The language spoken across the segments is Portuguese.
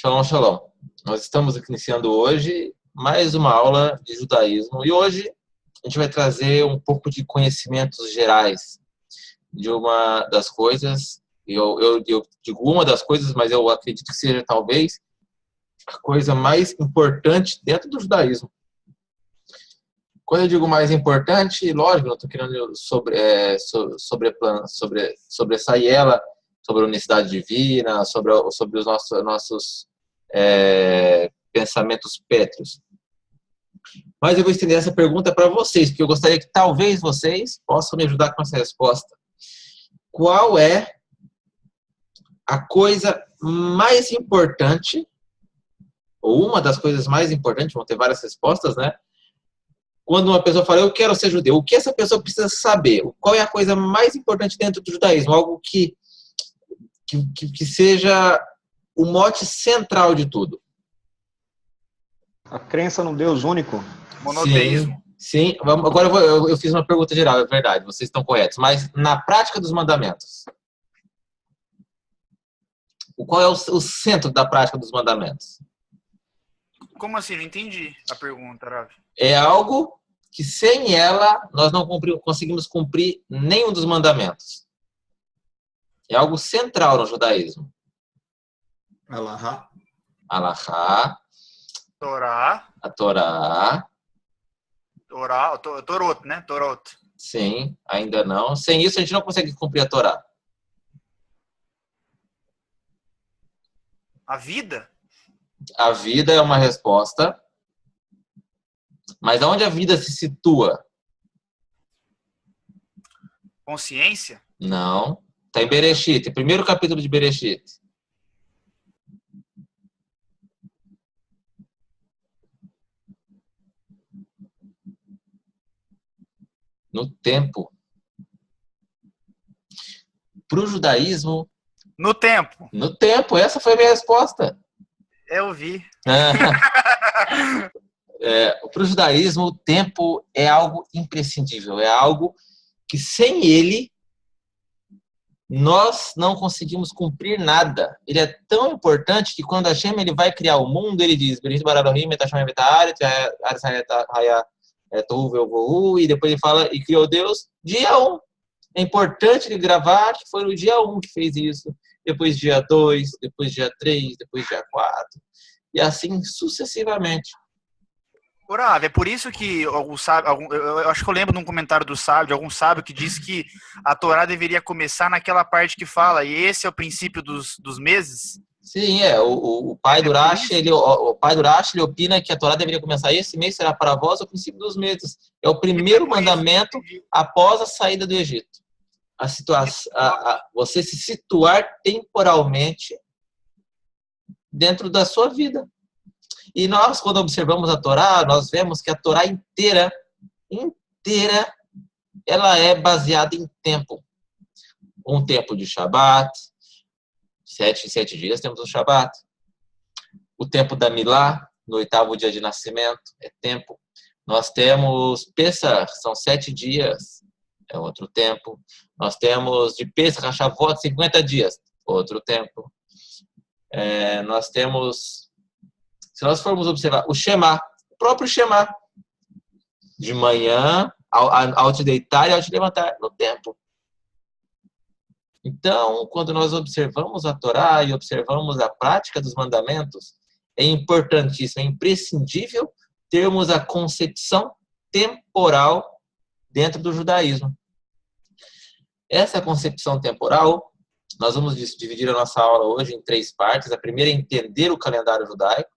Shalom, shalom. Nós estamos iniciando hoje mais uma aula de judaísmo e hoje a gente vai trazer um pouco de conhecimentos gerais de uma das coisas. Eu digo uma das coisas, mas eu acredito que seja talvez a coisa mais importante dentro do judaísmo. Quando eu digo mais importante, lógico, não estou querendo sobressair ela, sobre a unicidade divina, sobre os nossos pensamentos pétreos. Mas eu vou estender essa pergunta para vocês, porque eu gostaria que talvez vocês possam me ajudar com essa resposta. Qual é a coisa mais importante, ou uma das coisas mais importantes, vão ter várias respostas, né? Quando uma pessoa fala, eu quero ser judeu, o que essa pessoa precisa saber? Qual é a coisa mais importante dentro do judaísmo? Algo que seja o mote central de tudo. A crença num Deus único. Monoteísmo. Sim. Agora eu fiz uma pergunta geral, é verdade, vocês estão corretos. Mas na prática dos mandamentos, qual é o centro da prática dos mandamentos? Como assim? Não entendi a pergunta, Rav. É algo que sem ela nós não conseguimos cumprir nenhum dos mandamentos. É algo central no judaísmo. Alahá. Alahá. Torá. A Torá. Torot, né? Torot. Sim, ainda não. Sem isso a gente não consegue cumprir a Torá. A vida? A vida é uma resposta. Mas aonde a vida se situa? Consciência? Não. Está em Bereshit, primeiro capítulo de Bereshit. No tempo. Para o judaísmo... No tempo. No tempo, essa foi a minha resposta. Eu vi. Para o judaísmo, o tempo é algo imprescindível. É algo que sem ele nós não conseguimos cumprir nada. Ele é tão importante que quando Hashem ele vai criar o mundo, ele diz e depois ele fala, e criou Deus dia 1. É importante ele gravar que foi no dia 1 que fez isso, depois dia 2, depois dia 3, depois dia 4, e assim sucessivamente. Rav, é por isso que eu acho que eu lembro de um comentário do sábio, de algum sábio que diz que a Torá deveria começar naquela parte que fala, e esse é o princípio dos meses? Sim, o pai do Rashi, ele opina que a Torá deveria começar esse mês, será para vós o princípio dos meses. É o primeiro mandamento após a saída do Egito. Você se situar temporalmente dentro da sua vida. E nós, quando observamos a Torá, nós vemos que a Torá inteira, ela é baseada em tempo. Um tempo de Shabat, 7 em 7 dias temos o Shabat. O tempo da Milá, no 8º dia de nascimento, é tempo. Nós temos Pesach, são 7 dias, é outro tempo. Nós temos de Pesach a Shavuot, 50 dias, outro tempo. Nós temos... Se nós formos observar o Shema, o próprio Shema, de manhã, ao te deitar e ao te levantar, no tempo. Então, quando nós observamos a Torá e observamos a prática dos mandamentos, é importantíssimo, é imprescindível termos a concepção temporal dentro do judaísmo. Essa concepção temporal, nós vamos dividir a nossa aula hoje em 3 partes. A primeira é entender o calendário judaico.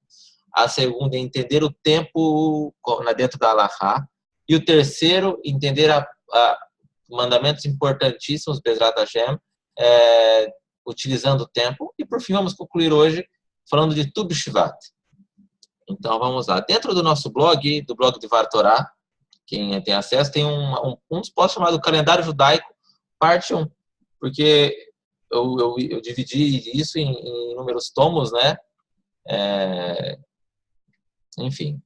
A segunda é entender o tempo dentro da Alahá. E o terceiro, entender mandamentos importantíssimos, Bezrat Hashem, utilizando o tempo. E, por fim, vamos concluir hoje falando de Tu B'Shvat. Então, vamos lá. Dentro do nosso blog, do blog de Var Torá, quem tem acesso, tem um dos posts chamado Calendário Judaico, parte 1. Porque eu dividi isso em inúmeros tomos, né? Enfim,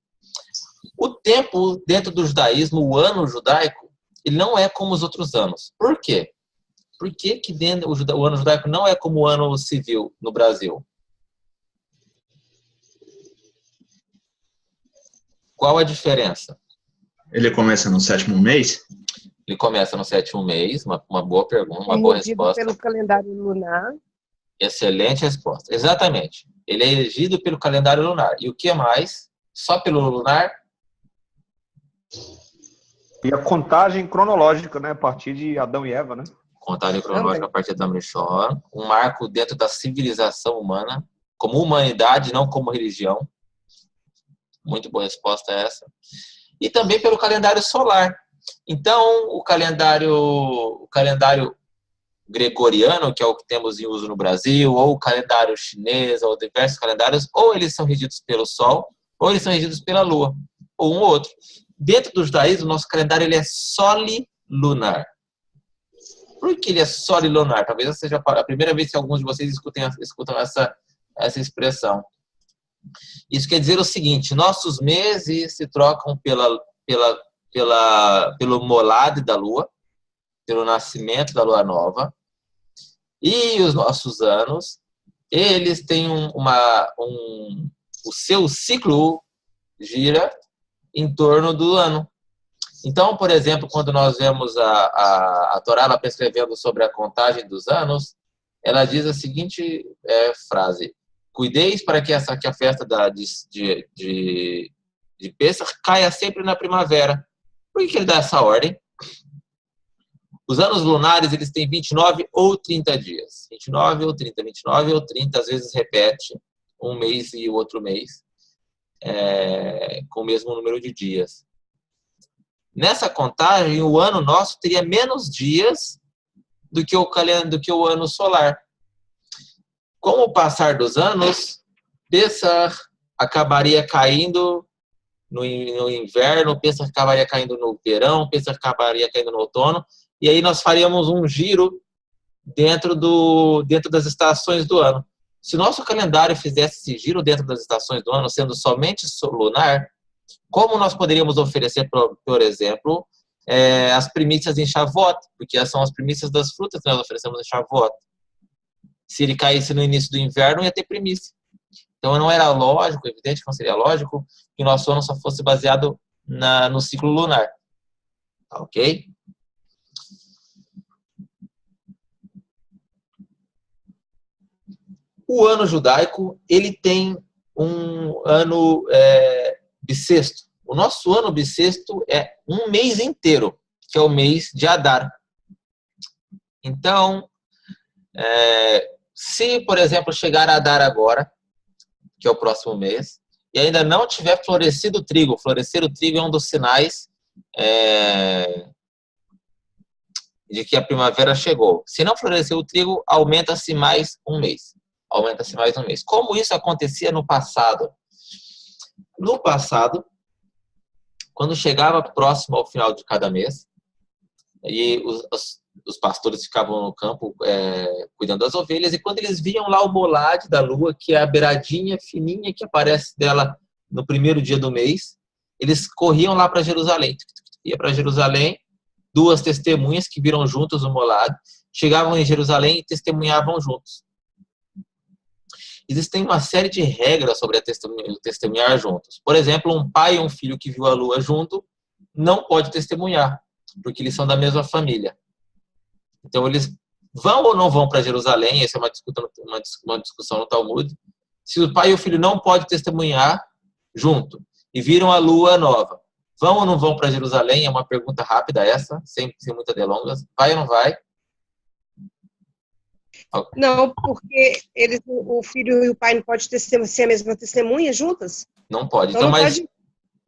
o tempo dentro do judaísmo, o ano judaico, ele não é como os outros anos. Por quê? Por que dentro o ano judaico não é como o ano civil no Brasil? Qual a diferença? Ele começa no 7º mês? Ele começa no 7º mês, uma boa pergunta, uma É boa regido resposta. pelo calendário lunar. Excelente resposta. Exatamente. Ele é regido pelo calendário lunar. E o que mais? Só pelo lunar? E a contagem cronológica, né? A partir de Adão e Eva, né? Contagem cronológica a partir da Mishor. Um marco dentro da civilização humana, como humanidade, não como religião. Muito boa resposta essa. E também pelo calendário solar. Então, o calendário gregoriano, que é o que temos em uso no Brasil, ou o calendário chinês, ou diversos calendários, ou eles são regidos pelo Sol, ou eles são regidos pela Lua, ou um ou outro. Dentro do judaísmo, o nosso calendário ele é solilunar. Por que ele é solilunar? Talvez seja a primeira vez que alguns de vocês escutam essa expressão. Isso quer dizer o seguinte: nossos meses se trocam pelo molad da Lua, pelo nascimento da Lua Nova, e os nossos anos, eles têm o seu ciclo gira em torno do ano. Então, por exemplo, quando nós vemos a Torá ela prescrevendo sobre a contagem dos anos, ela diz a seguinte frase: cuideis para que a festa de Pêssar caia sempre na primavera. Por que ele dá essa ordem? Os anos lunares, eles têm 29 ou 30 dias. 29 ou 30, 29 ou 30, às vezes repete um mês e o outro mês, com o mesmo número de dias. Nessa contagem, o ano nosso teria menos dias do que o ano solar. Com o passar dos anos, Pêssar acabaria caindo no inverno, Pêssar acabaria caindo no verão, Pêssar acabaria caindo no outono, e aí nós faríamos um giro dentro das estações do ano. Se o nosso calendário fizesse esse giro dentro das estações do ano, sendo somente lunar, como nós poderíamos oferecer, por exemplo, as primícias em Shavuot, porque essas são as primícias das frutas que nós oferecemos em Shavuot. Se ele caísse no início do inverno, ia ter primícia. Então não era lógico, evidente que não seria lógico, que o nosso ano só fosse baseado no ciclo lunar. Tá, ok? O ano judaico, ele tem um ano bissexto. O nosso ano bissexto é um mês inteiro, que é o mês de Adar. Então, se, por exemplo, chegar a Adar agora, que é o próximo mês, e ainda não tiver florescido o trigo, florescer o trigo é um dos sinais de que a primavera chegou. Se não floresceu o trigo, aumenta-se mais um mês. Como isso acontecia no passado? No passado, quando chegava próximo ao final de cada mês, e os pastores ficavam no campo cuidando das ovelhas, e quando eles viam lá o molad da lua, que é a beiradinha fininha que aparece dela no primeiro dia do mês, eles corriam lá para Jerusalém. Ia para Jerusalém, 2 testemunhas que viram juntos o molad, chegavam em Jerusalém e testemunhavam juntos. Existem uma série de regras sobre testemunhar juntos. Por exemplo, um pai e um filho que viu a lua junto não pode testemunhar, porque eles são da mesma família. Então, eles vão ou não vão para Jerusalém? Essa é uma discussão no Talmud. Se o pai e o filho não podem testemunhar junto e viram a lua nova, vão ou não vão para Jerusalém? É uma pergunta rápida essa, sem muitas delongas. Vai ou não vai? Não, porque o filho e o pai não podem ser a mesma testemunha juntas? Não pode. Então,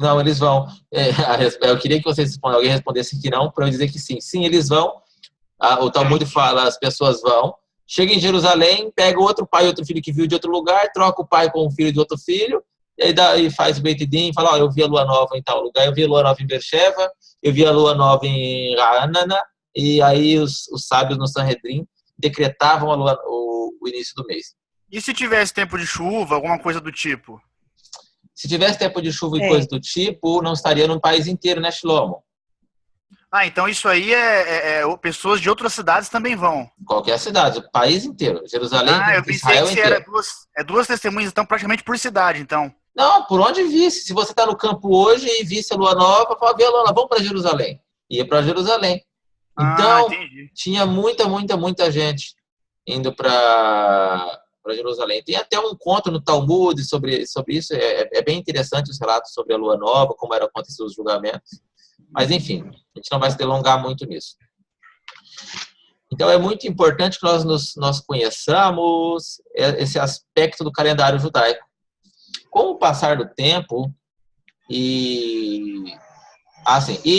não, eles vão. Eu queria que alguém respondesse que não, para eu dizer que sim. Sim, eles vão. O Talmud fala, as pessoas vão, chegam em Jerusalém, pega outro pai e outro filho que viu de outro lugar, troca o pai com o filho de outro filho, e faz o Beit Din, fala, eu vi a lua nova em tal lugar, eu vi a lua nova em Beersheba, eu vi a lua nova em Ra'anana, e aí os sábios no Sanhedrin decretavam o início do mês. E se tivesse tempo de chuva, alguma coisa do tipo? Se tivesse tempo de chuva e coisa do tipo, não estaria no país inteiro, né, Shlomo? Então isso aí pessoas de outras cidades também vão. Qualquer cidade, o país inteiro. Jerusalém, eu pensei Israel que inteiro. era duas testemunhas, então, praticamente por cidade, então. Não, por onde visse. Se você está no campo hoje e visse a lua nova, fala, vê a lua nova, vamos para Jerusalém. Ia para Jerusalém. Então, Entendi. tinha muita gente indo para Jerusalém. Tem até um conto no Talmud sobre isso. É bem interessante os relatos sobre a lua nova, como eram acontecidos os julgamentos. Mas, enfim, a gente não vai se delongar muito nisso. Então, é muito importante que nós conheçamos esse aspecto do calendário judaico. Com o passar do tempo, e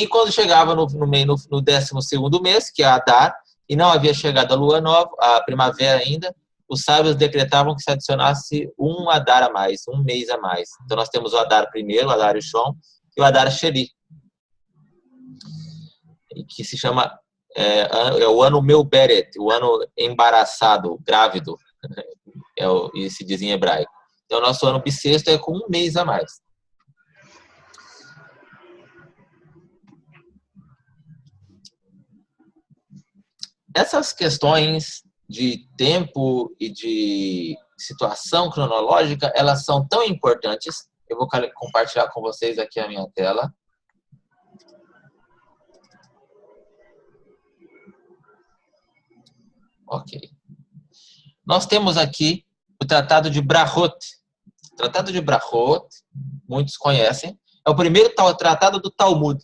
quando chegava no 12º mês, que é Adar, e não havia chegado a lua nova, a primavera ainda, os sábios decretavam que se adicionasse um Adar a mais, um mês a mais. Então, nós temos o Adar primeiro, o Adar Rishon, e o Adar Sheni, que se chama o ano Meuberet, o ano embaraçado, grávido, e se diz em hebraico. Então, o nosso ano bissexto é com um mês a mais. Essas questões de tempo e de situação cronológica, elas são tão importantes. Eu vou compartilhar com vocês aqui a minha tela. Ok. Nós temos aqui o Tratado de Brahot. O Tratado de Brahot, muitos conhecem, é o primeiro tratado do Talmud.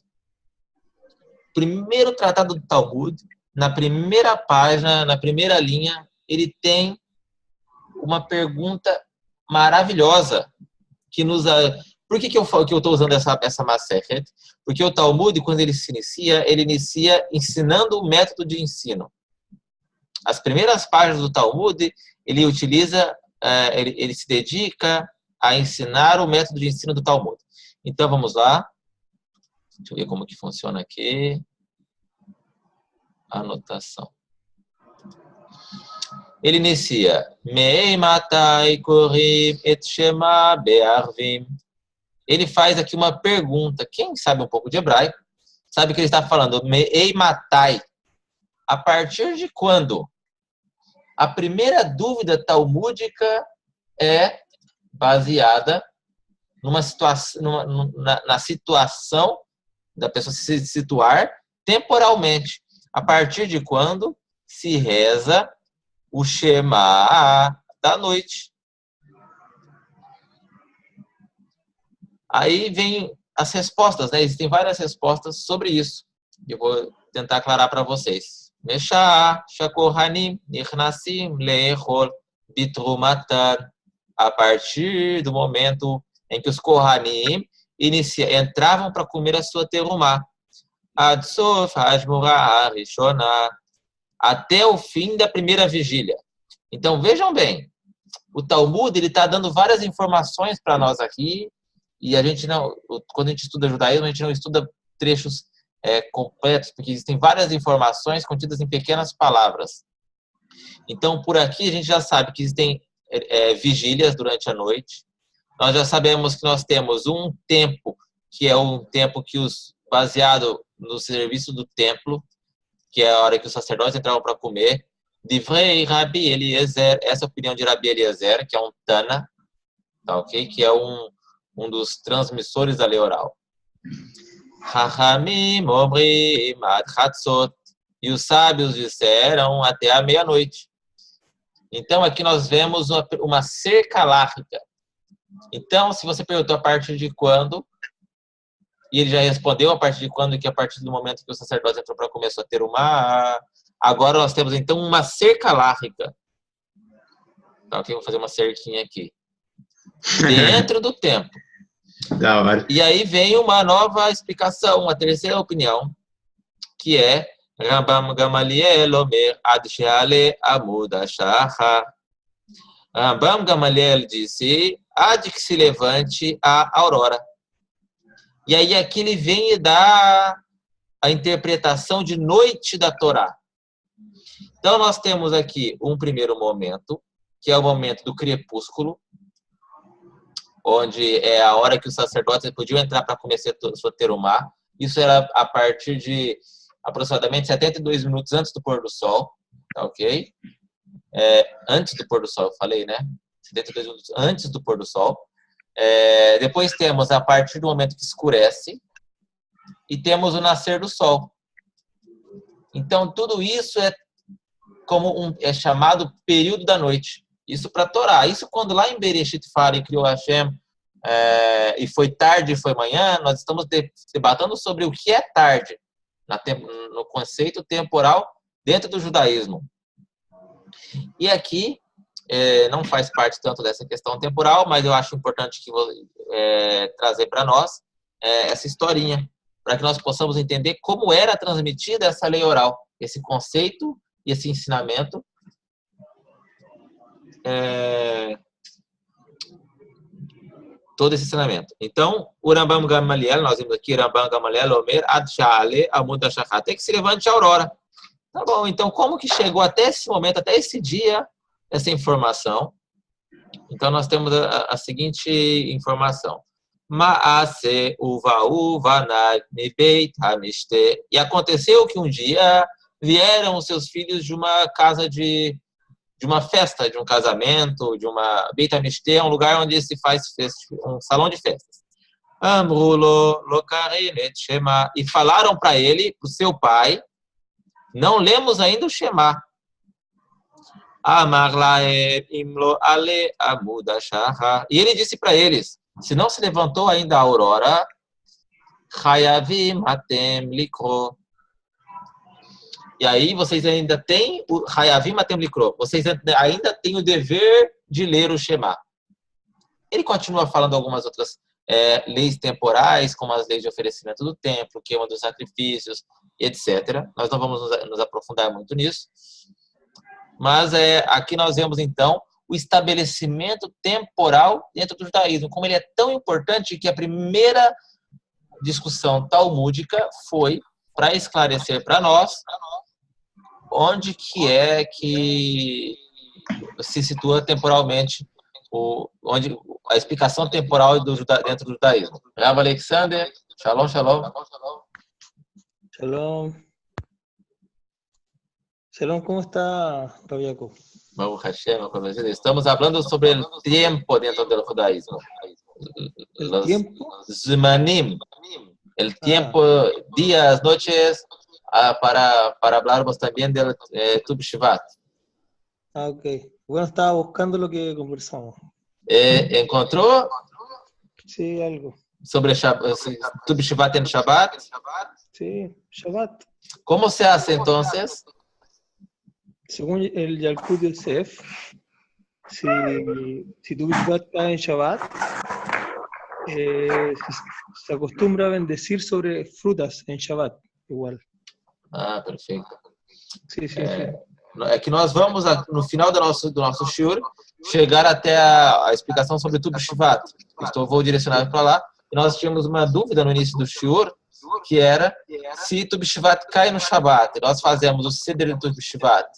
O primeiro tratado do Talmud, na primeira página, na primeira linha, ele tem uma pergunta maravilhosa que nos... Por que eu estou usando essa Masechet? Porque o Talmud, quando ele inicia ensinando o método de ensino. As primeiras páginas do Talmud, ele utiliza, ele se dedica a ensinar o método de ensino do Talmud. Então, vamos lá. Deixa eu ver como que funciona aqui. Anotação. Ele inicia Mei matai korim et shema be'arvim. Ele faz aqui uma pergunta. Quem sabe um pouco de hebraico sabe que ele está falando Mei matai. A partir de quando? A primeira dúvida talmúdica é baseada na situação da pessoa se situar temporalmente. A partir de quando se reza o Shema da noite. Aí vem as respostas, né? Existem várias respostas sobre isso. Eu vou tentar aclarar para vocês. Meshá, Shakohanim, Nirnasim, Leechol, Bitrumatan. A partir do momento em que os Kohanim entravam para comer a sua terumá. Adsof, Hashmurah, Rishonah. Até o fim da primeira vigília. Então, vejam bem. O Talmud está dando várias informações para nós aqui. E a gente não, quando a gente estuda judaísmo, a gente não estuda trechos completos, porque existem várias informações contidas em pequenas palavras. Então, por aqui, a gente já sabe que existem vigílias durante a noite. Nós já sabemos que nós temos um tempo, que é um tempo baseado no serviço do templo, que é a hora que os sacerdotes entravam para comer. Divrei Rabi Eliezer, essa é a opinião de Rabi Eliezer, que é um Tana, tá, ok? Que é um dos transmissores da lei oral. Chachamim omrim ad chatzot. E os sábios disseram até a meia-noite. Então, aqui nós vemos uma cerca lárgica. Então, se você perguntou a partir de quando, e ele já respondeu a partir de quando, que a partir do momento que o sacerdote entrou para começar a ter agora nós temos, então, uma cerca lárgica. Então, aqui eu vou fazer uma cerquinha aqui. Dentro do tempo. Da hora. E aí vem uma nova explicação, uma terceira opinião, que é Rambam Gamaliel Omer Ad Sheale Amud HaShachar. Rambam Gamaliel disse Ad que se levante a aurora. E aí aqui ele vem e dá a interpretação de noite da Torá. Então nós temos aqui um primeiro momento, que é o momento do crepúsculo, onde é a hora que os sacerdotes podiam entrar para começar sua terumá. Isso era a partir de aproximadamente 72 minutos antes do pôr do sol, tá, ok? Antes do pôr do sol, eu falei, né? 72 minutos antes do pôr do sol. Depois temos a partir do momento que escurece e temos o nascer do sol. Então, tudo isso é chamado período da noite. Isso para a Torá. Isso quando lá em Bereshit fala e criou Hashem, e foi tarde e foi manhã, nós estamos debatendo sobre o que é tarde, no conceito temporal dentro do judaísmo. E aqui, não faz parte tanto dessa questão temporal, mas eu acho importante trazer para nós essa historinha, para que nós possamos entender como era transmitida essa lei oral, esse conceito e esse ensinamento. Todo esse ensinamento. Então, o Rambam Gamaliel, nós vimos aqui, Rambam Gamaliel, Omer, Ad Sha'ale, Amud Ashachat, até que se levante a aurora. Tá bom, então como que chegou até esse momento, até esse dia, essa informação? Então, nós temos a seguinte informação. Ma'ase uva'u vanad mibeit hamishte. E aconteceu que um dia vieram os seus filhos de uma casa de uma festa, de um casamento, de uma Beit HaMishte, um lugar onde se faz um salão de festas. Amrulo lokarin et Shema. E falaram para ele, para o seu pai, não lemos ainda o Shema. Amar laem imlo ale amud hashachar. E ele disse para eles, se não se levantou ainda a aurora, chayavim atem likro. E aí vocês ainda têm o Hayavim Atem Likro. Vocês ainda têm o dever de ler o Shema. Ele continua falando algumas outras leis temporais, como as leis de oferecimento do templo, queima dos sacrifícios, etc. Nós não vamos nos aprofundar muito nisso. Mas aqui nós vemos, então, o estabelecimento temporal dentro do judaísmo. Como ele é tão importante que a primeira discussão talmúdica foi para esclarecer para nós onde que se situa temporalmente, onde a explicação temporal dentro do judaísmo. Rav Alexander, shalom, shalom. Shalom. Shalom, ¿cómo está, Rav Jacob? Baruch Hashem, estamos falando sobre o tempo dentro do judaísmo. ¿El tiempo? Zmanim. El tiempo, días, noches, para hablarmos también del Tu B'Shvat. Ok. Bueno, estaba buscando lo que conversamos. ¿Encontró Sí, algo. sobre Tu B'Shvat en Shabbat? Sí, Shabbat. ¿Cómo se hace entonces? Según el Yalkut Yosef, si tu B'Shvat cae en Shabbat, se acostumbra a bendecir sobre frutas en Shabbat, igual. Ah, perfeito. Sí. É que nós vamos, no final do nosso shiur, chegar até a explicação sobre Tu B'Shvat. Vou direcionar para lá. E nós tínhamos uma dúvida no início do shiur, que era se Tu B'Shvat cai no Shabbat. E nós fazemos o Seder de Tu B'Shvat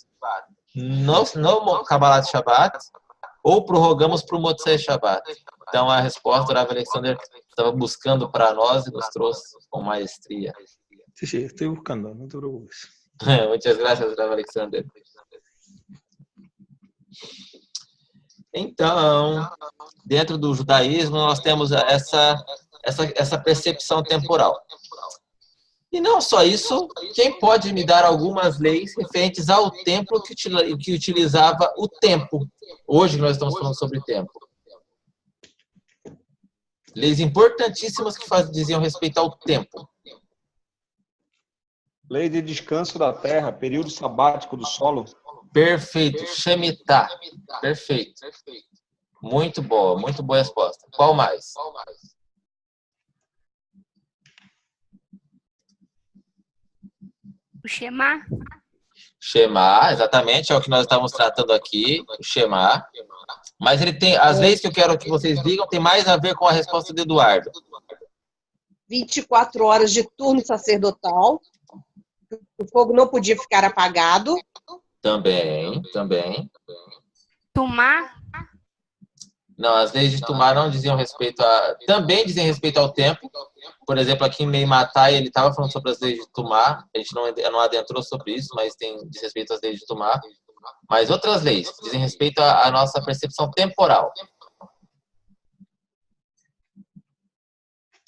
no Kabbalat Shabbat, ou prorrogamos para o Motzei Shabbat. Então, a resposta, o Rav Alexander estava buscando para nós e nos trouxe com maestria. Sí, estoy buscando, no te preocupes. Muitas graças, Rav Alexander. Então, dentro do judaísmo, nós temos essa percepção temporal. E não só isso, quem pode me dar algumas leis referentes ao templo que utilizava o tempo? Hoje nós estamos falando sobre tempo. Leis importantíssimas que diziam respeito ao tempo. Lei de descanso da terra, período sabático do solo. Perfeito. Shemitah. Perfeito. Muito boa resposta. Qual mais? O Shema? Shema, exatamente, é o que nós estamos tratando aqui, o Shema. Mas ele tem, as leis que eu quero que vocês digam tem mais a ver com a resposta do Eduardo. 24 horas de turno sacerdotal. O fogo não podia ficar apagado. Também. Tumá? Não, as leis de Tumá não diziam respeito a... Também dizem respeito ao tempo. Por exemplo, aqui em Meimatai, ele estava falando sobre as leis de Tumá. A gente não adentrou sobre isso, mas diz respeito às leis de Tumá. Mas outras leis dizem respeito à nossa percepção temporal.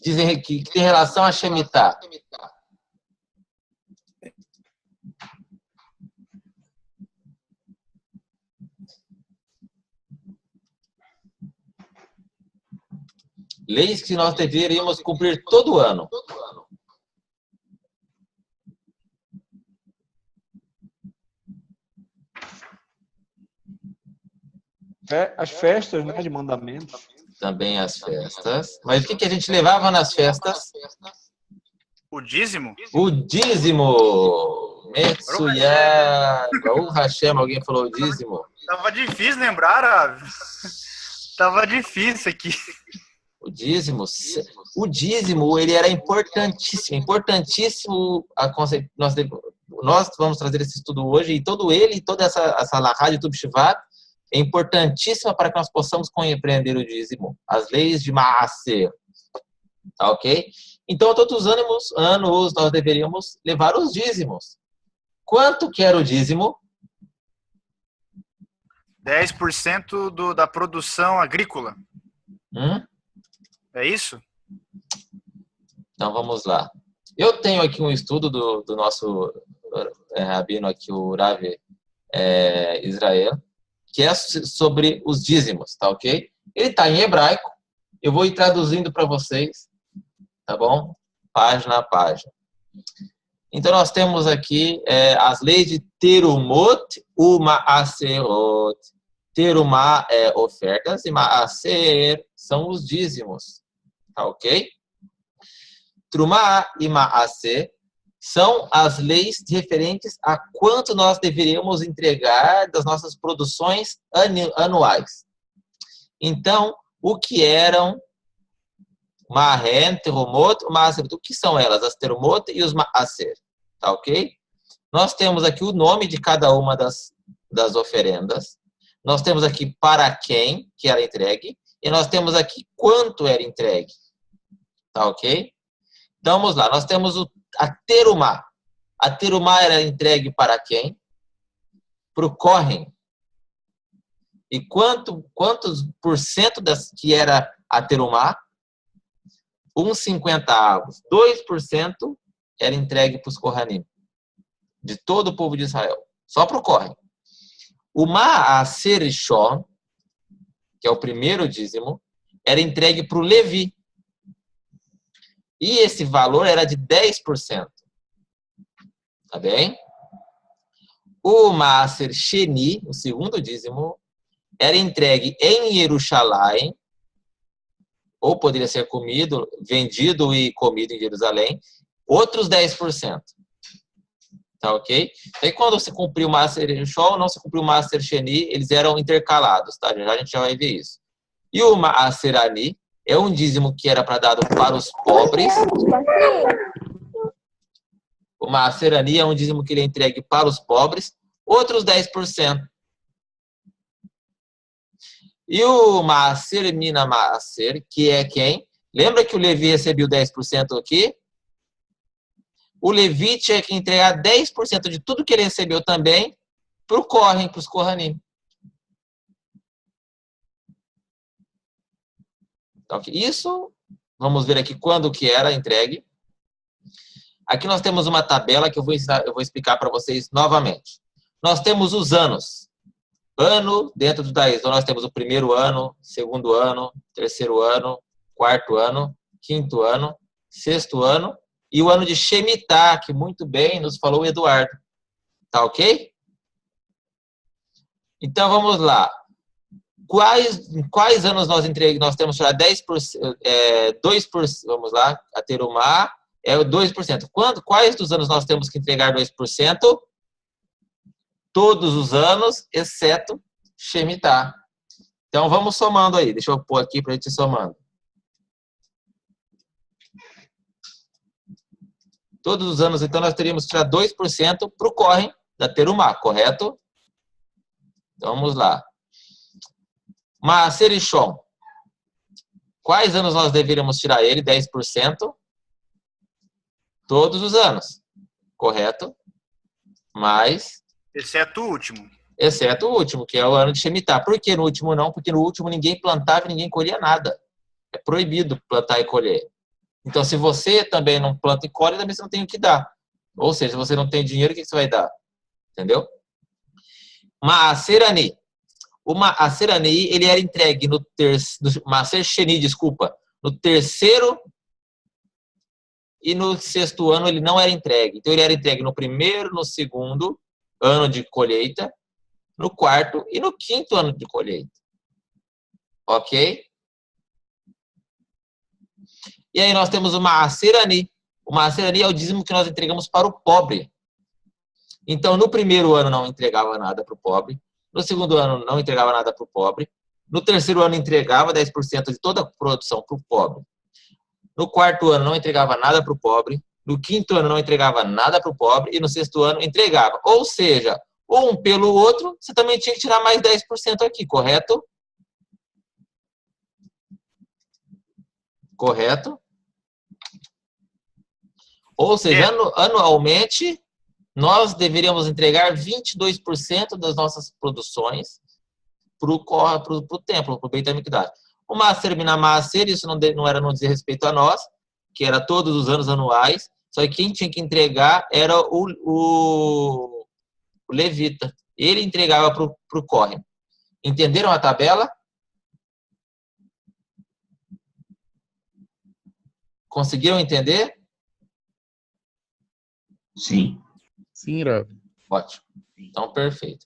dizem que tem relação a Shemitah. Leis que nós deveríamos cumprir todo ano. As festas, né, de mandamentos. Também as festas. Mas o que a gente levava nas festas? O dízimo? O dízimo. Metsuya. O Hashem, alguém falou o dízimo? Tava difícil lembrar, Rav. Tava difícil aqui. O dízimo, ele era importantíssimo, importantíssimo. Nós vamos trazer esse estudo hoje, e toda essa lahá de Tub Shivat é importantíssima para que nós possamos compreender o dízimo, as leis de Maaser, tá ok? Então, todos os anos nós deveríamos levar os dízimos. Quanto que era o dízimo? 10% da produção agrícola. É isso? Então, vamos lá. Eu tenho aqui um estudo do nosso rabino aqui, o Rav Israel, que é sobre os dízimos, tá ok? Ele está em hebraico, eu vou ir traduzindo para vocês, tá bom? Página a página. Então, nós temos aqui as leis de Terumot e Maaserot. Terumá é ofertas e Maaser são os dízimos, tá ok? Trumá e Maaser são as leis referentes a quanto nós deveríamos entregar das nossas produções anuais. Então, o que eram Mahen, Terumot, Maaser? O que são elas? As Terumot e os Maaser, tá ok? Nós temos aqui o nome de cada uma das oferendas. Nós temos aqui para quem que era entregue. E nós temos aqui quanto era entregue. Tá ok? Então, vamos lá. Nós temos a terumá. A terumá era entregue para quem? Para o Kohen. E quantos por cento que era a terumá? 1,50. 2% era entregue para os Kohanim. De todo o povo de Israel. Só para o Kohen. O Maaser Rishon, que é o primeiro dízimo, era entregue para o Levi. E esse valor era de 10%. Tá bem? O Maaser Sheni, o segundo dízimo, era entregue em Jerusalém, ou poderia ser vendido e comido em Jerusalém, outros 10%. Tá ok? Aí quando se cumpriu o Maaser Rishon, não se cumpriu o Maaser Sheni, eles eram intercalados, tá? Já a gente já vai ver isso. E o Maaser Ani é um dízimo que era para dado para os pobres. O Maaser Ani é um dízimo que ele é entregue para os pobres, outros 10%. E o Maaser Mina Maaser, que é quem? Lembra que o Levi recebeu 10% aqui? O Levi tinha que entregar 10% de tudo que ele recebeu também para o Kohen, para os Kohanim. Então, isso, vamos ver aqui quando que era entregue. Aqui nós temos uma tabela que eu vou explicar para vocês novamente. Nós temos os anos. Ano dentro do Daís. Então, nós temos o primeiro ano, segundo ano, terceiro ano, quarto ano, quinto ano, sexto ano e o ano de Shemitah, que muito bem nos falou o Eduardo. Tá ok? Então, vamos lá. Quais anos nós temos para 10%, 2%, vamos lá, a terumá é o 2%. Quais dos anos nós temos que entregar 2%? Todos os anos, exceto Shemitah. Então, vamos somando aí. Deixa eu pôr aqui para a gente ir somando. Todos os anos, então, nós teríamos que tirar 2% para o Kohen da terumá, correto? Então, vamos lá. Maaser Rishon. Quais anos nós deveríamos tirar ele? 10%? Todos os anos. Correto? Mas... exceto o último. Exceto o último, que é o ano de Shemitah. Por que no último não? Porque no último ninguém plantava e ninguém colhia nada. É proibido plantar e colher. Então, se você também não planta e colhe, também você não tem o que dar. Ou seja, se você não tem dinheiro, o que você vai dar? Entendeu? Maaser Ani. O Maaser Ani, ele era entregue no terceiro... Maaser Sheni, desculpa. No terceiro e no sexto ano ele não era entregue. Então, ele era entregue no primeiro, no segundo ano de colheita, no quarto e no quinto ano de colheita. Ok? E aí nós temos o Maaser Ani. O Maaser Ani é o dízimo que nós entregamos para o pobre. Então, no primeiro ano não entregava nada para o pobre. No segundo ano não entregava nada para o pobre. No terceiro ano entregava 10% de toda a produção para o pobre. No quarto ano não entregava nada para o pobre. No quinto ano não entregava nada para o pobre. E no sexto ano entregava. Ou seja, um pelo outro, você também tinha que tirar mais 10% aqui, correto? Correto? Ou seja, anualmente, nós deveríamos entregar 22% das nossas produções para o templo, para o Beit HaMikdash. O Maaser Min HaMaaser, isso não era no dizer respeito a nós, que era todos os anos anuais, só que quem tinha que entregar era o levita. Ele entregava para o Kohen. Entenderam a tabela? Conseguiram entender? Sim. Sim, Rav. Ótimo. Então, perfeito.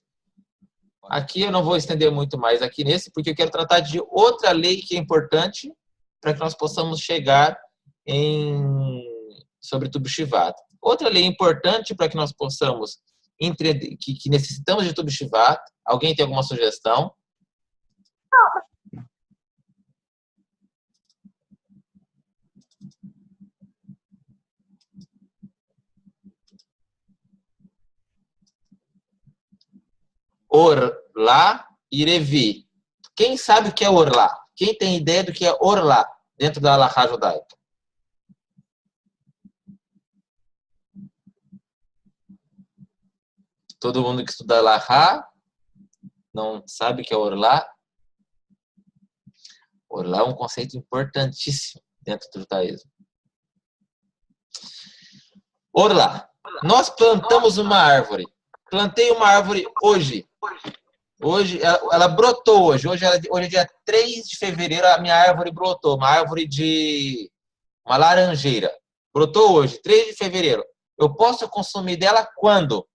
Aqui eu não vou estender muito mais aqui nesse, porque eu quero tratar de outra lei que é importante para que nós possamos chegar sobre Tu B'Shivat. Outra lei importante para que nós possamos entender que necessitamos de Tu B'Shivat. Alguém tem alguma sugestão? Orlá e Revi. Quem sabe o que é Orlá? Quem tem ideia do que é Orlá dentro da Halachá judaica? Todo mundo que estuda Halachá não sabe o que é Orlá? Orlá é um conceito importantíssimo dentro do judaísmo. Orlá. Nós plantamos uma árvore. Plantei uma árvore hoje. Hoje, ela brotou hoje. Hoje é dia 3 de fevereiro, a minha árvore brotou. Uma árvore uma laranjeira. Brotou hoje, 3 de fevereiro. Eu posso consumir dela quando?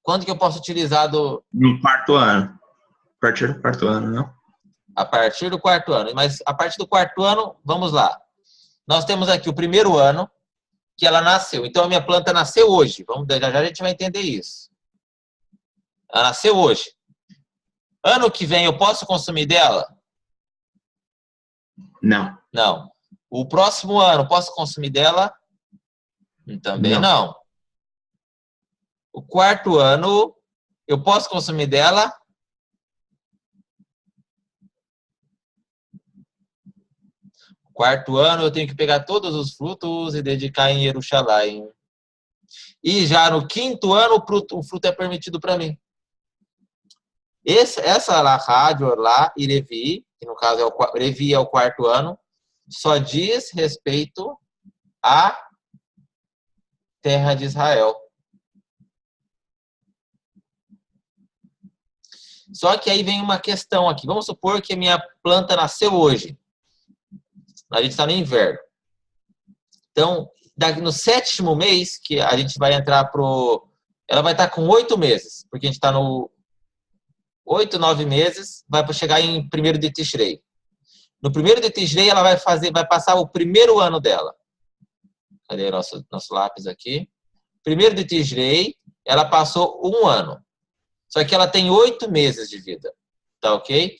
Quando que eu posso utilizar No quarto ano. A partir do quarto ano, não? A partir do quarto ano. Mas a partir do quarto ano, vamos lá. Nós temos aqui o primeiro ano que ela nasceu. Então, a minha planta nasceu hoje. Já a gente vai entender isso. Ela nasceu hoje. Ano que vem, eu posso consumir dela? Não. Não. O próximo ano, posso consumir dela? Também não. O quarto ano, eu posso consumir dela? O quarto ano, eu tenho que pegar todos os frutos e dedicar em Jerusalém. E já no quinto ano, o fruto é permitido para mim. Essa Halachá de Orlá e Revi, que no caso Revi é o quarto ano, só diz respeito à terra de Israel. Só que aí vem uma questão aqui. Vamos supor que a minha planta nasceu hoje. A gente está no inverno. Então, no 7º mês, que a gente vai entrar ela vai estar com 8 meses, porque a gente está no 8, 9 meses, vai chegar em 1º de Tishrei. No 1º de Tishrei, ela vai passar o primeiro ano dela. Cadê nosso lápis aqui? 1º de Tishrei, ela passou 1 ano. Só que ela tem 8 meses de vida. Tá ok?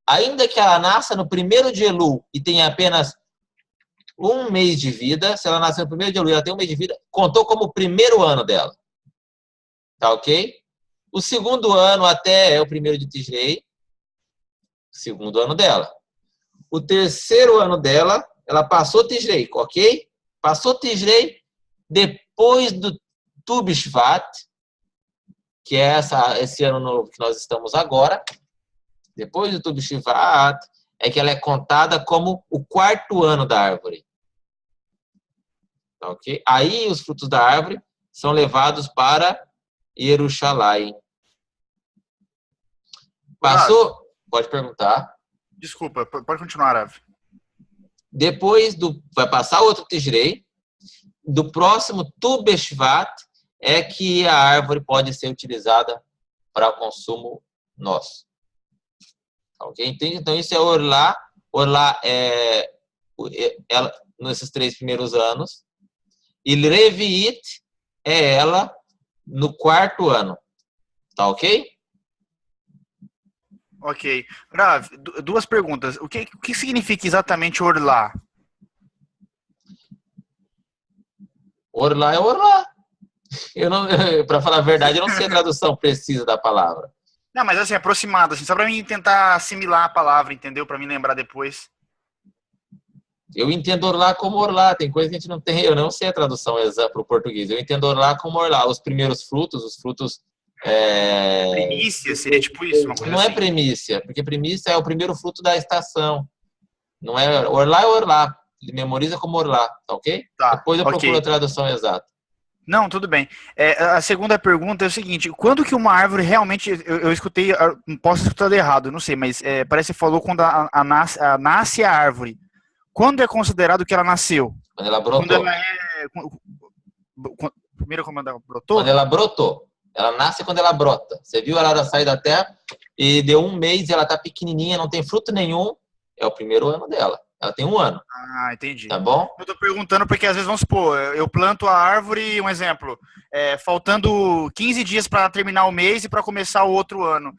Ainda que ela nasça no 1º de Elul e tenha apenas 1 mês de vida, se ela nascer no 1º de Elul e ela tem 1 mês de vida, contou como o primeiro ano dela. Tá ok? O segundo ano até é o 1º de Tishrei, segundo ano dela. O terceiro ano dela, ela passou Tishrei, ok? Passou Tishrei, depois do Tu B'Shvat, que é esse ano novo que nós estamos agora, depois do Tu B'Shvat, é que ela é contada como o quarto ano da árvore. Ok? Aí os frutos da árvore são levados para Jerusalém. Passou? Pode perguntar. Desculpa, pode continuar, Rav. Depois vai passar outro Tishrei. Do próximo Tu Beshvat é que a árvore pode ser utilizada para consumo nosso. Ok? Então isso é Orlá. Orlá é ela nesses 3 primeiros anos. E Reviit é ela no 4º ano. Tá ok? Ok. Rav, 2 perguntas. O que significa exatamente Orlá? Orlá é Orlá. Para falar a verdade, eu não sei a tradução precisa da palavra. Não, mas assim, aproximado, assim, só para mim tentar assimilar a palavra, entendeu? Para mim lembrar depois. Eu entendo Orlá como Orlá. Tem coisa que a gente não tem. Eu não sei a tradução exata para o português. Eu entendo Orlá como Orlá. Os primeiros frutos, os frutos. Primícia, seria tipo isso? Uma coisa não assim. é primícia, porque primícia é o primeiro fruto da estação. Não é Orlá é Orlá. Ele memoriza como Orlá, tá ok? Tá, Depois eu procuro ok. a tradução exata. Não, tudo bem. A segunda pergunta é o seguinte: quando que uma árvore realmente. Eu escutei, posso ter escutado errado, não sei, mas parece que falou quando nasce a árvore. Quando é considerado que ela nasceu? Quando ela brotou. Quando ela é. Primeiro, quando ela brotou? Quando ela brotou. Ela nasce quando ela brota. Você viu ela sair da terra e deu 1 mês e ela tá pequenininha, não tem fruto nenhum. É o primeiro ano dela. Ela tem 1 ano. Ah, entendi. Tá bom? Eu tô perguntando porque às vezes, vamos supor, eu planto a árvore, um exemplo, faltando 15 dias para terminar o mês e para começar o outro ano.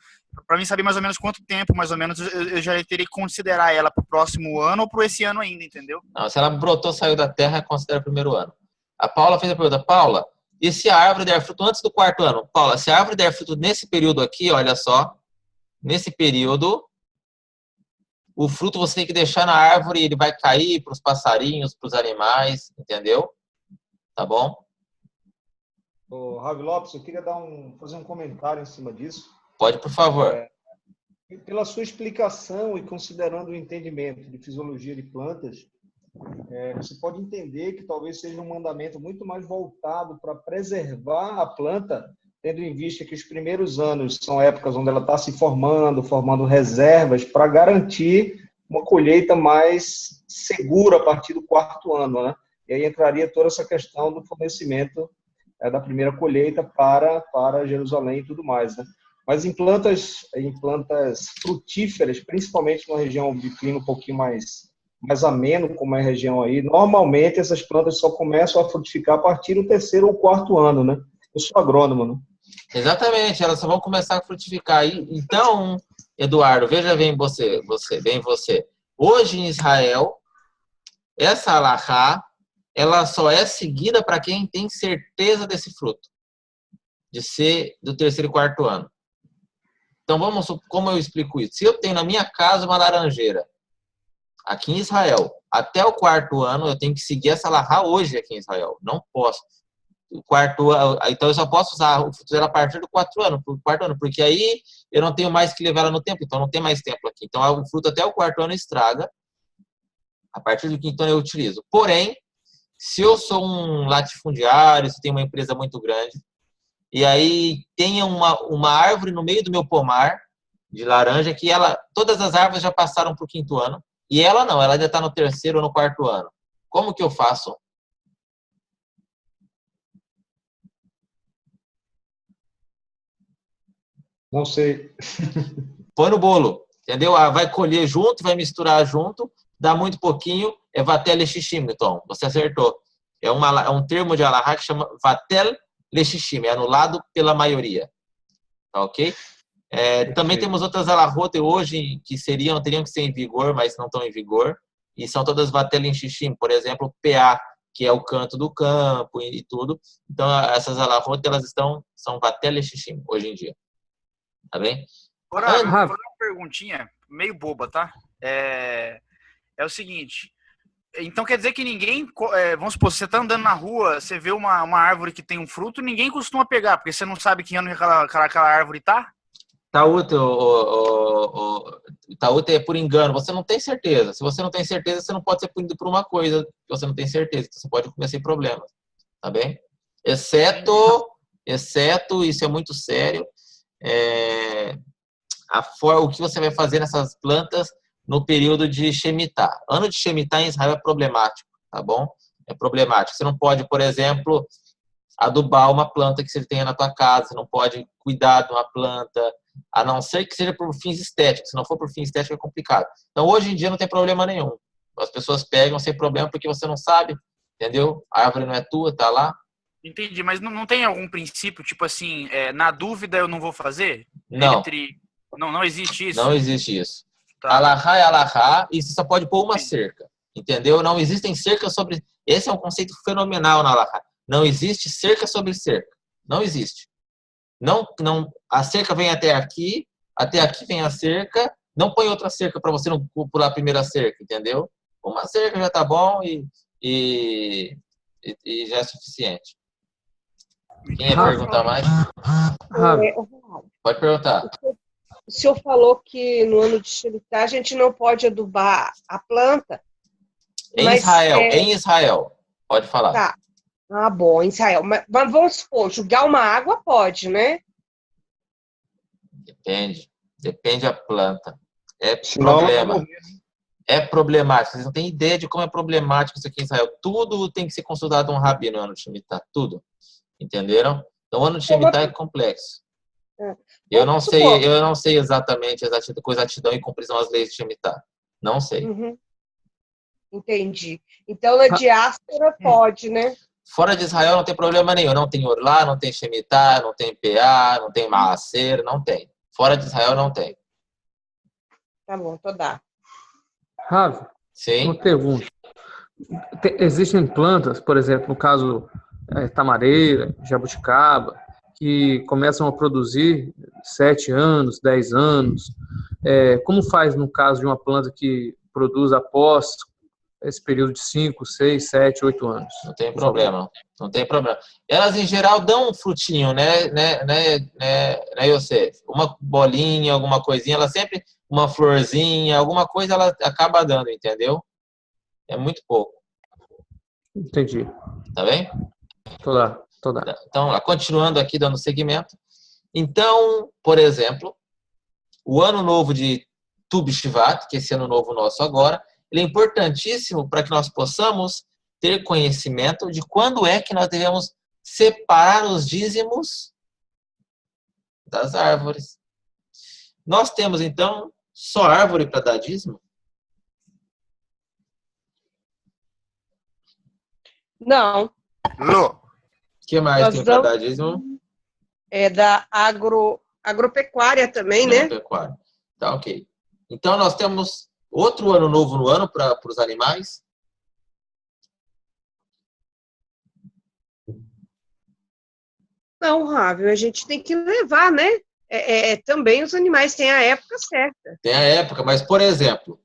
Para mim saber mais ou menos quanto tempo, mais ou menos, eu já teria que considerar ela pro próximo ano ou pro esse ano ainda, entendeu? Não, se ela brotou, saiu da terra, considera o primeiro ano. A Paula fez a pergunta. Paula, e se a árvore der fruto antes do 4º ano? Paula, se a árvore der fruto nesse período aqui, olha só, nesse período, o fruto você tem que deixar na árvore, ele vai cair para os passarinhos, para os animais, entendeu? Tá bom? Ravi Lopes, eu queria fazer um comentário em cima disso. Pode, por favor. Pela sua explicação e considerando o entendimento de fisiologia de plantas, você pode entender que talvez seja um mandamento muito mais voltado para preservar a planta, tendo em vista que os primeiros anos são épocas onde ela está se formando reservas para garantir uma colheita mais segura a partir do 4º ano, né? E aí entraria toda essa questão do fornecimento da primeira colheita para Jerusalém e tudo mais, né? Mas em plantas frutíferas, principalmente numa região de clima um pouquinho mais ameno, como é a região aí, normalmente essas plantas só começam a frutificar a partir do 3º ou 4º ano, né? Eu sou agrônomo, né? Exatamente, elas só vão começar a frutificar. Então, Eduardo, veja bem você. Hoje em Israel, essa alahá, ela só é seguida para quem tem certeza desse fruto, de ser do 3º e 4º ano. Então, como eu explico isso? Se eu tenho na minha casa uma laranjeira, aqui em Israel, até o 4º ano, eu tenho que seguir essa alahá hoje aqui em Israel. Não posso. Então eu só posso usar o fruto dela a partir do 4º ano, porque aí eu não tenho mais que levar ela no tempo, então não tem mais tempo aqui. Então o fruto até o 4º ano estraga, a partir do 5º ano eu utilizo. Porém, se eu sou um latifundiário, se tem uma empresa muito grande, e aí tem uma árvore no meio do meu pomar de laranja, que todas as árvores já passaram para o 5º ano, e ela não, ela ainda está no 3º ou no 4º ano. Como que eu faço? Não sei. Põe no bolo, entendeu? Vai colher junto, vai misturar junto, dá muito pouquinho, é vatel leshishim, então. Você acertou. É um termo de alahá que chama vatel leshishim, é anulado pela maioria. Tá ok? Também temos outras alahot hoje que teriam que ser em vigor, mas não estão em vigor, e são todas vatel leshishim, por exemplo, PA, que é o canto do campo e tudo. Então, essas alahot, elas são vatel leshishim hoje em dia. Tá bem? Agora, vou fazer uma perguntinha meio boba, tá? É o seguinte. Então quer dizer que ninguém, vamos supor, você tá andando na rua, você vê uma árvore que tem um fruto, ninguém costuma pegar, porque você não sabe que ano aquela árvore tá? Tá útil, Taúta é por engano, você não tem certeza. Se você não tem certeza, você não pode ser punido por uma coisa que você não tem certeza, então você pode comer sem problemas, tá bem? Exceto, isso é muito sério, o que você vai fazer nessas plantas no período de Shemitah. Ano de Shemitah em Israel é problemático, tá bom? É problemático. Você não pode, por exemplo, adubar uma planta que você tenha na tua casa, você não pode cuidar de uma planta, a não ser que seja por fins estéticos. Se não for por fins estéticos, é complicado. Então, hoje em dia, não tem problema nenhum. As pessoas pegam sem problema porque você não sabe, entendeu? A árvore não é tua, tá lá. Entendi, mas não tem algum princípio, tipo assim, na dúvida eu não vou fazer? Não. Não existe isso? Não existe isso. Tá. Alahá é alahá, e você só pode pôr uma cerca, entendeu? Não existem cercas sobre... Esse é um conceito fenomenal na alahá. Não existe cerca sobre cerca. Não existe. Não, a cerca vem até aqui vem a cerca, não põe outra cerca para você não pular a primeira cerca, entendeu? Uma cerca já tá bom e já é suficiente. Quem ia perguntar mais? Pode perguntar. O senhor falou que no ano de Shemitah a gente não pode adubar a planta. Em Israel. Pode falar. Tá. Ah, bom, em Israel. Mas vamos supor, jogar uma água pode, né? Depende da planta. É problema. É problemático. Vocês não têm ideia de como é problemático isso aqui em Israel. Tudo tem que ser consultado um rabi no ano de Shemitah. Tudo. Entenderam? Então, o ano de Shemitah é complexo. Eu não sei exatamente com exatidão e com precisão as leis de Shemitah. Não sei. Uhum. Entendi. Então, na diáspora pode, né? Fora de Israel não tem problema nenhum. Não tem Orlá, não tem Shemitah, não tem PA, não tem Maaser, não tem. Fora de Israel não tem. Tá bom, tô dá. Ravi, Sim. uma pergunta. Existem plantas, por exemplo, no caso tamareira, jabuticaba, que começam a produzir 7 anos, 10 anos. Como faz no caso de uma planta que produz após esse período de 5, 6, 7, 8 anos? Não tem problema. Não tem problema. Elas, em geral, dão um frutinho, né, Yosef? Uma bolinha, alguma coisinha, ela sempre, uma florzinha, alguma coisa ela acaba dando, entendeu? É muito pouco. Entendi. Tá bem? Tô lá. Então, continuando aqui, dando seguimento. Então, por exemplo, o ano novo de Tu B'Shvat, que é esse ano novo nosso agora, ele é importantíssimo para que nós possamos ter conhecimento de quando é que nós devemos separar os dízimos das árvores. Nós temos, então, só árvore para dar dízimo? Não. O que mais tem para dar dízimo? É da agropecuária também, né? Agropecuária. Tá, ok. Então, nós temos outro ano novo no ano para os animais? Não, Ravi, a gente tem que levar, né? Também os animais têm a época certa. Tem a época, mas, por exemplo,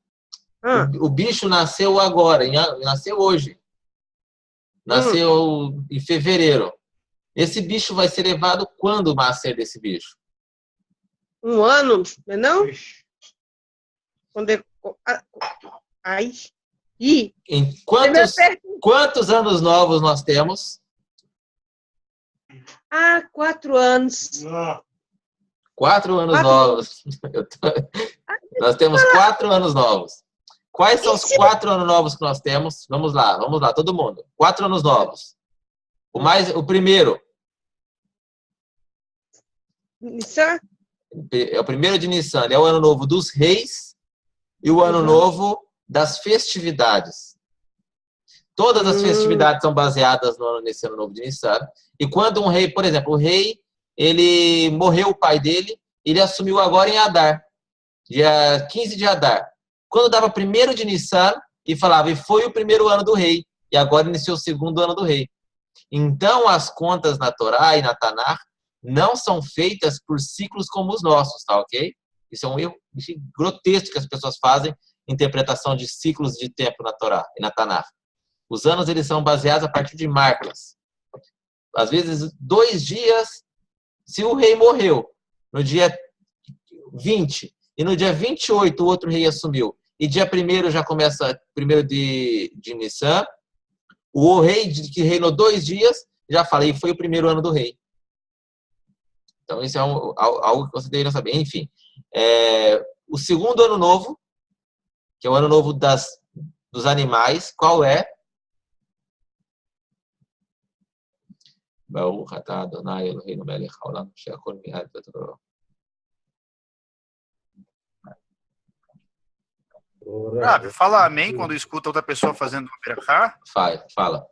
o bicho nasceu agora, nasceu hoje. Nasceu em fevereiro. Esse bicho vai ser levado quando o nascer desse bicho? Um ano, não? Quando Ai. Em quantos anos novos nós temos? 4 anos. 4 anos novos. Nós temos 4 anos novos. Quais são os 4 anos novos que nós temos? Vamos lá, todo mundo. 4 anos novos. O primeiro. Nissan? É o primeiro de Nissan. É o ano novo dos reis e o ano novo das festividades. Todas as festividades são baseadas nesse ano novo de Nissan. E quando um rei, por exemplo, o rei, ele morreu o pai dele, ele assumiu agora em Adar, dia 15 de Adar. Quando dava 1º de Nissan, e falava, e foi o primeiro ano do rei, e agora iniciou o segundo ano do rei. Então, as contas na Torá e na Tanakh não são feitas por ciclos como os nossos, tá ok? Isso é um erro grotesco que as pessoas fazem, interpretação de ciclos de tempo na Torá e na Tanakh. Os anos, eles são baseados a partir de marcas. Às vezes, 2 dias, se o rei morreu no dia 20, e no dia 28 o outro rei assumiu, e dia 1º já começa 1º de Nissan, o rei que reinou 2 dias, já falei, foi o 1º ano do rei. Então, isso é algo que você deveria saber. Enfim, o segundo ano novo, que é o ano novo dos animais, qual é? Fala amém quando escuta outra pessoa fazendo o berachá. Fala.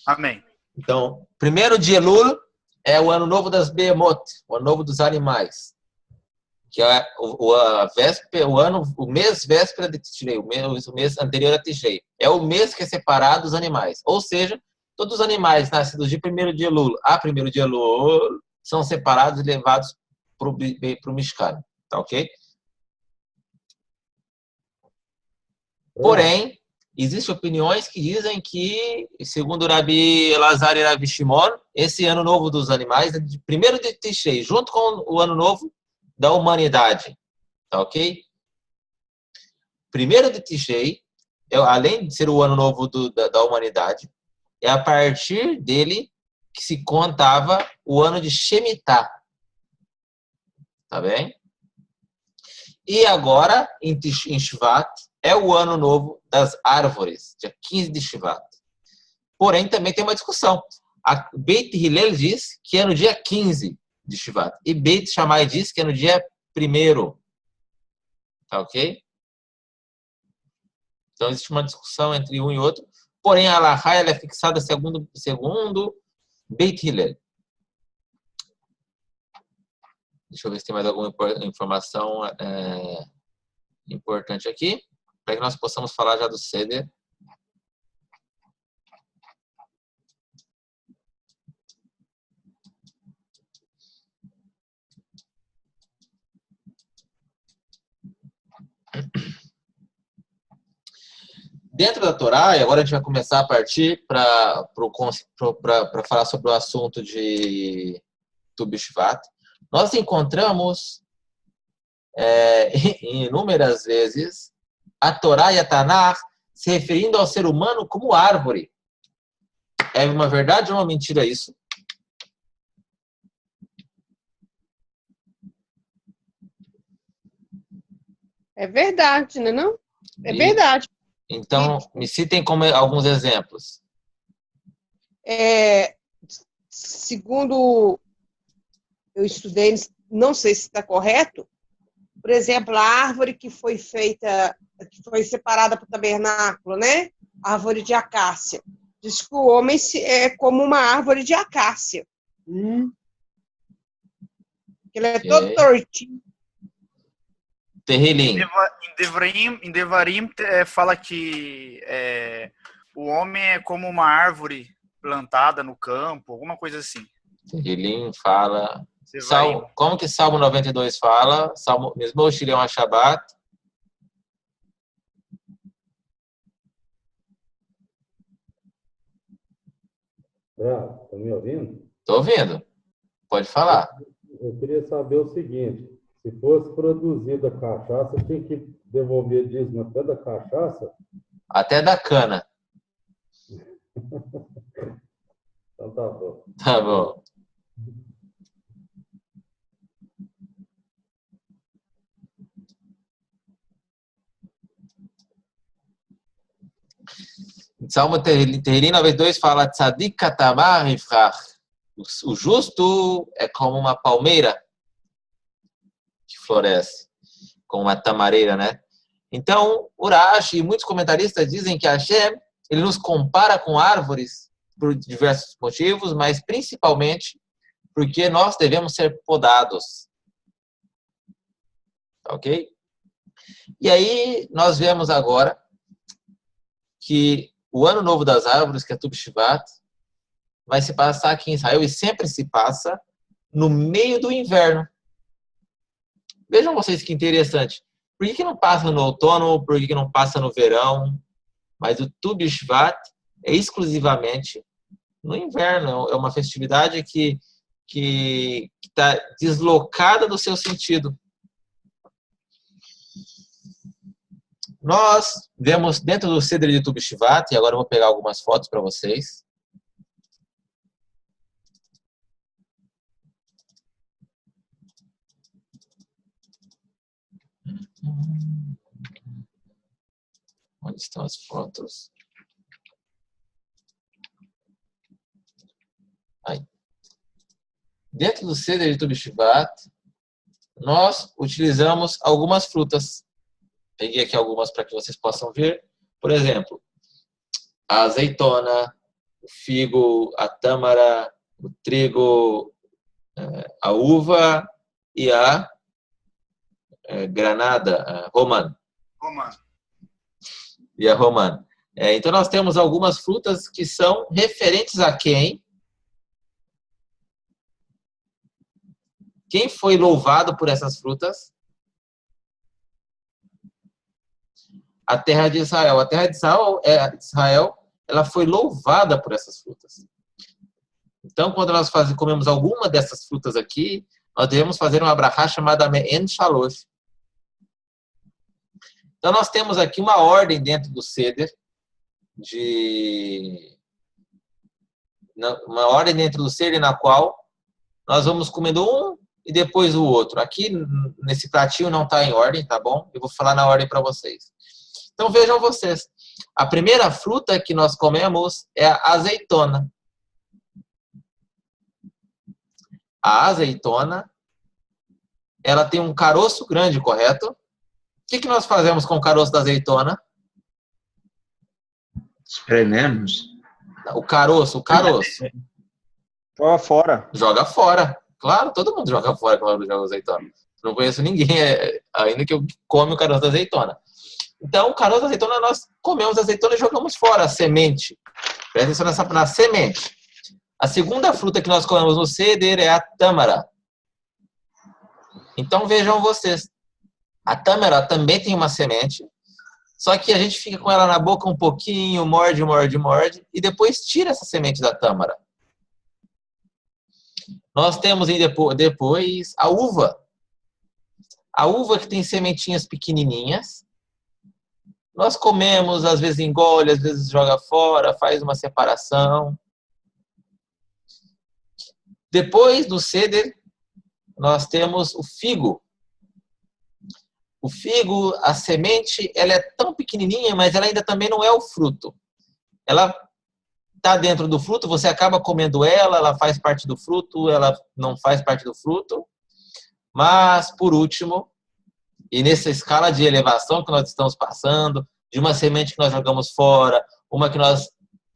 Amém. Então, 1º de Elul é o ano novo das Behemoth, o ano novo dos animais, que é o mês véspera de Tishrei, o mês anterior a Tishrei. É o mês que é separado dos animais. Ou seja, todos os animais nascidos de 1º de Elul a 1º de Elul são separados e levados para o Mishkan. Tá ok? Porém, existem opiniões que dizem que, segundo o Rabi Elazar e Rabi Shimon, esse ano novo dos animais é de 1º de Tishrei, junto com o ano novo da humanidade. Tá ok? 1º de Tishrei, além de ser o ano novo da humanidade, é a partir dele que se contava o ano de Shemitah. Tá bem? E agora, em Shvat, é o ano novo das árvores, dia 15 de Shvat. Porém, também tem uma discussão. A Beit Hillel diz que é no dia 15 de Shvat. E Beit Shammai diz que é no dia 1º. Tá ok? Então, existe uma discussão entre um e outro. Porém, a Halachá ela é fixada segundo Beit Hillel. Deixa eu ver se tem mais alguma informação importante aqui, para que nós possamos falar já do Seder. Dentro da Torá, e agora a gente vai começar a partir para falar sobre o assunto de Tu B'Shvat, nós encontramos inúmeras vezes a Torá e a Tanakh se referindo ao ser humano como árvore. É uma verdade ou uma mentira isso? É verdade, não é não? É verdade. Então, me citem como alguns exemplos. Segundo eu estudei, não sei se está correto, por exemplo, a árvore que foi separada para o tabernáculo, né? A árvore de acácia. Diz que o homem é como uma árvore de acácia. Ele é todo tortinho. Terrilim. Em Devarim fala que o homem é como uma árvore plantada no campo, alguma coisa assim. Terrilim fala... como que Salmo 92 fala? Salmo, mesmo o Shilem HaShabbat. Tá me ouvindo? Estou ouvindo. Pode falar. Eu queria saber o seguinte: se fosse produzida cachaça, tinha que devolver dízimo até da cachaça? Até da cana. Então tá bom. Tá bom. Salmo Terrilim 92 fala Tzadik katamar ifrach. O justo é como uma palmeira que floresce, como uma tamareira, né? Então, Urashi e muitos comentaristas dizem que Hashem, ele nos compara com árvores por diversos motivos, mas principalmente porque nós devemos ser podados. Ok? E aí, nós vemos agora que o ano novo das árvores, que é Tu B'Shvat, vai se passar aqui em Israel e sempre se passa no meio do inverno. Vejam vocês que interessante. Por que não passa no outono? Por que não passa no verão? Mas o Tu B'Shvat é exclusivamente no inverno. É uma festividade que está deslocada do seu sentido. Nós vemos dentro do Ceder de Tu B'Shvat, e agora eu vou pegar algumas fotos para vocês. Onde estão as fotos? Aí. Dentro do Ceder de Tu B'Shvat, nós utilizamos algumas frutas. Peguei aqui algumas para que vocês possam ver. Por exemplo, a azeitona, o figo, a tâmara, o trigo, a uva e a granada, a romã. E a romã. Então, nós temos algumas frutas que são referentes a quem? Quem foi louvado por essas frutas? A terra de Israel. A terra de Israel, ela foi louvada por essas frutas. Então, quando nós comemos alguma dessas frutas aqui, nós devemos fazer uma brachá chamada Me'en Shalosh. Então, nós temos aqui uma ordem dentro do Seder, uma ordem dentro do Seder na qual nós vamos comendo um e depois o outro. Aqui, nesse pratinho, não está em ordem, tá bom? Eu vou falar na ordem para vocês. Então, vejam vocês. A primeira fruta que nós comemos é a azeitona. A azeitona, ela tem um caroço grande, correto? O que nós fazemos com o caroço da azeitona? Esprememos. O caroço. Joga fora. Joga fora. Claro, todo mundo joga fora quando joga azeitona. Não conheço ninguém ainda que come o caroço da azeitona. Então, o caroço da azeitona, nós comemos a azeitona e jogamos fora a semente. Presta atenção na semente. A segunda fruta que nós comemos no Seder é a tâmara. Então, vejam vocês. A tâmara também tem uma semente, só que a gente fica com ela na boca um pouquinho, morde, e depois tira essa semente da tâmara. Nós temos depois a uva. A uva que tem sementinhas pequenininhas. Nós comemos, às vezes engole, às vezes joga fora, faz uma separação. Depois do Seder, nós temos o figo. O figo, a semente, ela é tão pequenininha, mas ela ainda também não é o fruto. Ela está dentro do fruto, você acaba comendo ela faz parte do fruto, ela não faz parte do fruto. Mas, por último, e nessa escala de elevação que nós estamos passando, de uma semente que nós jogamos fora, uma que nós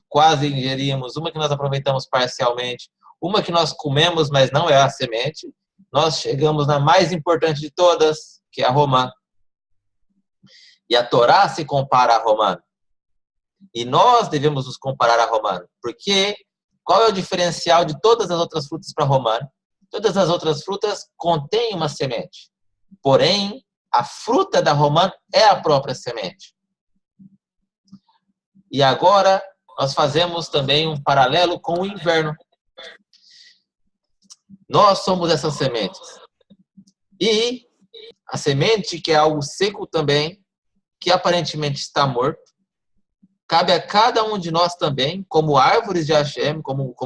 quase ingerimos, uma que nós aproveitamos parcialmente, uma que nós comemos, mas não é a semente, nós chegamos na mais importante de todas, que é a romã. E a Torá se compara à romã. E nós devemos nos comparar à romã. Porque qual é o diferencial de todas as outras frutas para a romã? Todas as outras frutas contêm uma semente. Porém, a fruta da romã é a própria semente. E agora, nós fazemos também um paralelo com o inverno. Nós somos essas sementes. E a semente, que é algo seco também, que aparentemente está morto, cabe a cada um de nós também, como árvores de Hashem, como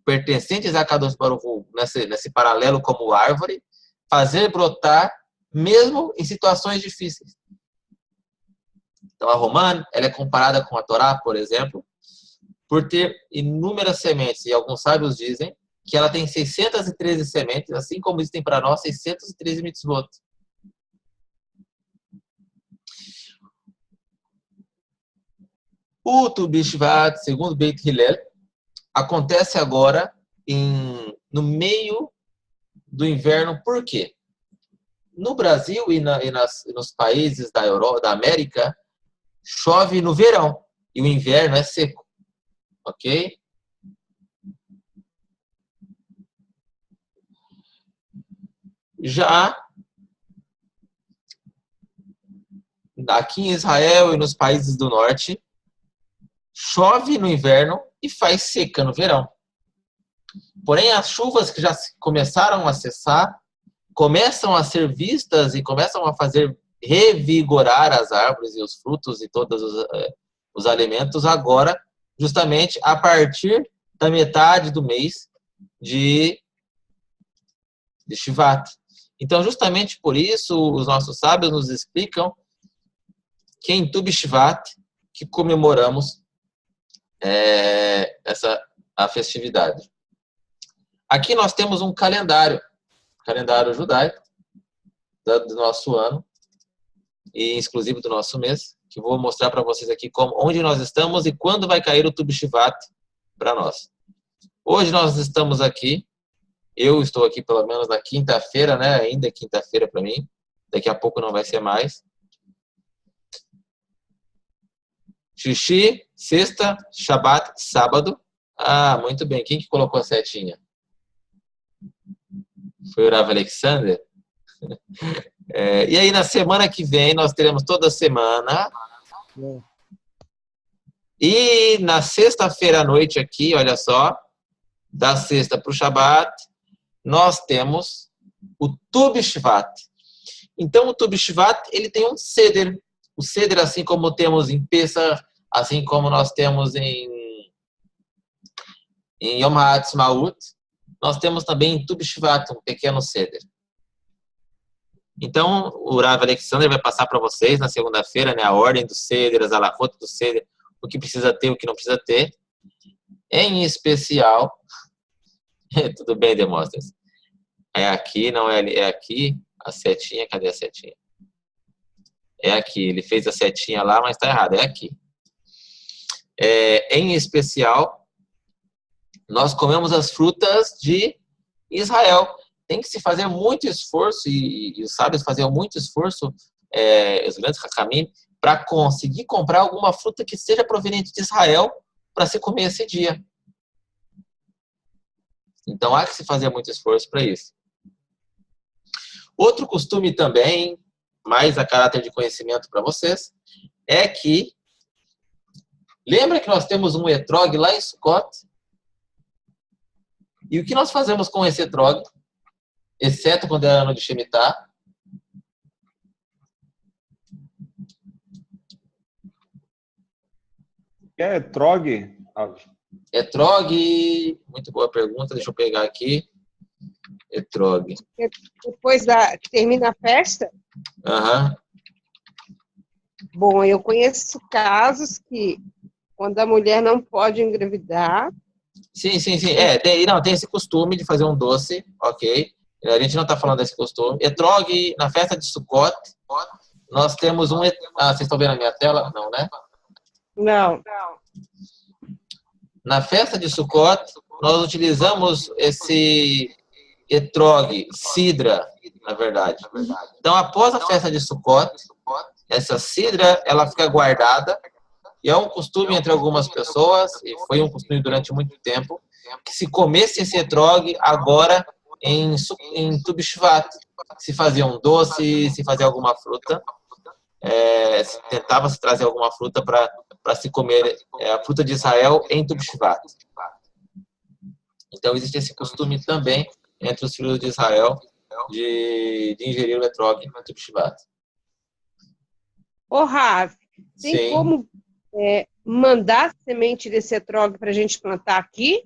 pertencentes a Kadosh Baruch Hu, nesse paralelo como árvore, fazer brotar mesmo em situações difíceis. Então, a romã, ela é comparada com a Torá, por exemplo, por ter inúmeras sementes. E alguns sábios dizem que ela tem 613 sementes, assim como existem para nós 613 mitzvot. O Tu B'Shvat, segundo Beit Hillel, acontece agora no meio do inverno. Por quê? No Brasil e nos países da Europa, da América, chove no verão e o inverno é seco. Ok? Já aqui em Israel e nos países do norte, chove no inverno e faz seca no verão. Porém, as chuvas que já começaram a cessar, começam a ser vistas e começam a fazer revigorar as árvores e os frutos e todos os alimentos agora, justamente a partir da metade do mês de Shvat. Então, justamente por isso, os nossos sábios nos explicam que em Tu B'Shvat que comemoramos a festividade. Aqui nós temos um calendário judaico do nosso ano e exclusivo do nosso mês, que vou mostrar para vocês aqui onde nós estamos e quando vai cair o Tu B'Shvat para nós. Hoje nós estamos aqui, eu estou aqui pelo menos na quinta-feira, né? Ainda é quinta-feira para mim, daqui a pouco não vai ser mais. Xixi, sexta, Shabat, sábado. Ah, muito bem. Quem que colocou a setinha? Foi o Rav Alexander? E aí, na semana que vem, nós teremos toda semana. E na sexta-feira à noite aqui, olha só, da sexta para o Shabat, nós temos o Tu B'Shvat. Então, o Tu B'Shvat, ele tem um Seder. O Seder, assim como temos em Pesach, assim como nós temos em Yom HaAtzmaut, nós temos também em Tu B'Shvat, um pequeno Seder. Então, o Rav Alexander vai passar para vocês na segunda-feira, né, a ordem do Seder, as alafot do Seder, o que precisa ter, o que não precisa ter. Em especial, tudo bem, Demóstenes? É aqui, não é ali, é aqui, a setinha, cadê a setinha? É aqui, ele fez a setinha lá, mas está errado, é aqui. Em especial, nós comemos as frutas de Israel. Tem que se fazer muito esforço, e os sábios faziam muito esforço, os grandes Hakamim, para conseguir comprar alguma fruta que seja proveniente de Israel para se comer esse dia. Então, há que se fazer muito esforço para isso. Outro costume também, mais a caráter de conhecimento para vocês, é que, lembra que nós temos um etrog lá em Sukkot? E o que nós fazemos com esse etrog? Exceto quando é ano de Shemitah. É etrog? Etrog, muito boa pergunta, deixa eu pegar aqui. Etrog. Depois que termina a festa? Aham. Bom, eu conheço casos que quando a mulher não pode engravidar. Sim. Tem esse costume de fazer um doce, ok. A gente não está falando desse costume. Etrog, na festa de Sukkot, nós temos um... vocês estão vendo a minha tela? Não, né? Não. Na festa de Sukkot, nós utilizamos esse etrog, sidra, na verdade. Então, após a festa de Sukkot, essa sidra, ela fica guardada, e é um costume entre algumas pessoas, e foi um costume durante muito tempo, que se comesse esse etrog agora em Tu B'Shvat. Se fazia um doce, se fazia alguma fruta, tentava se trazer alguma fruta para se comer a fruta de Israel em Tu B'Shvat. Então, existe esse costume também entre os filhos de Israel de ingerir o etrog em Tu B'Shvat. Ô, Rav, tem como mandar semente desse etrog para a gente plantar aqui?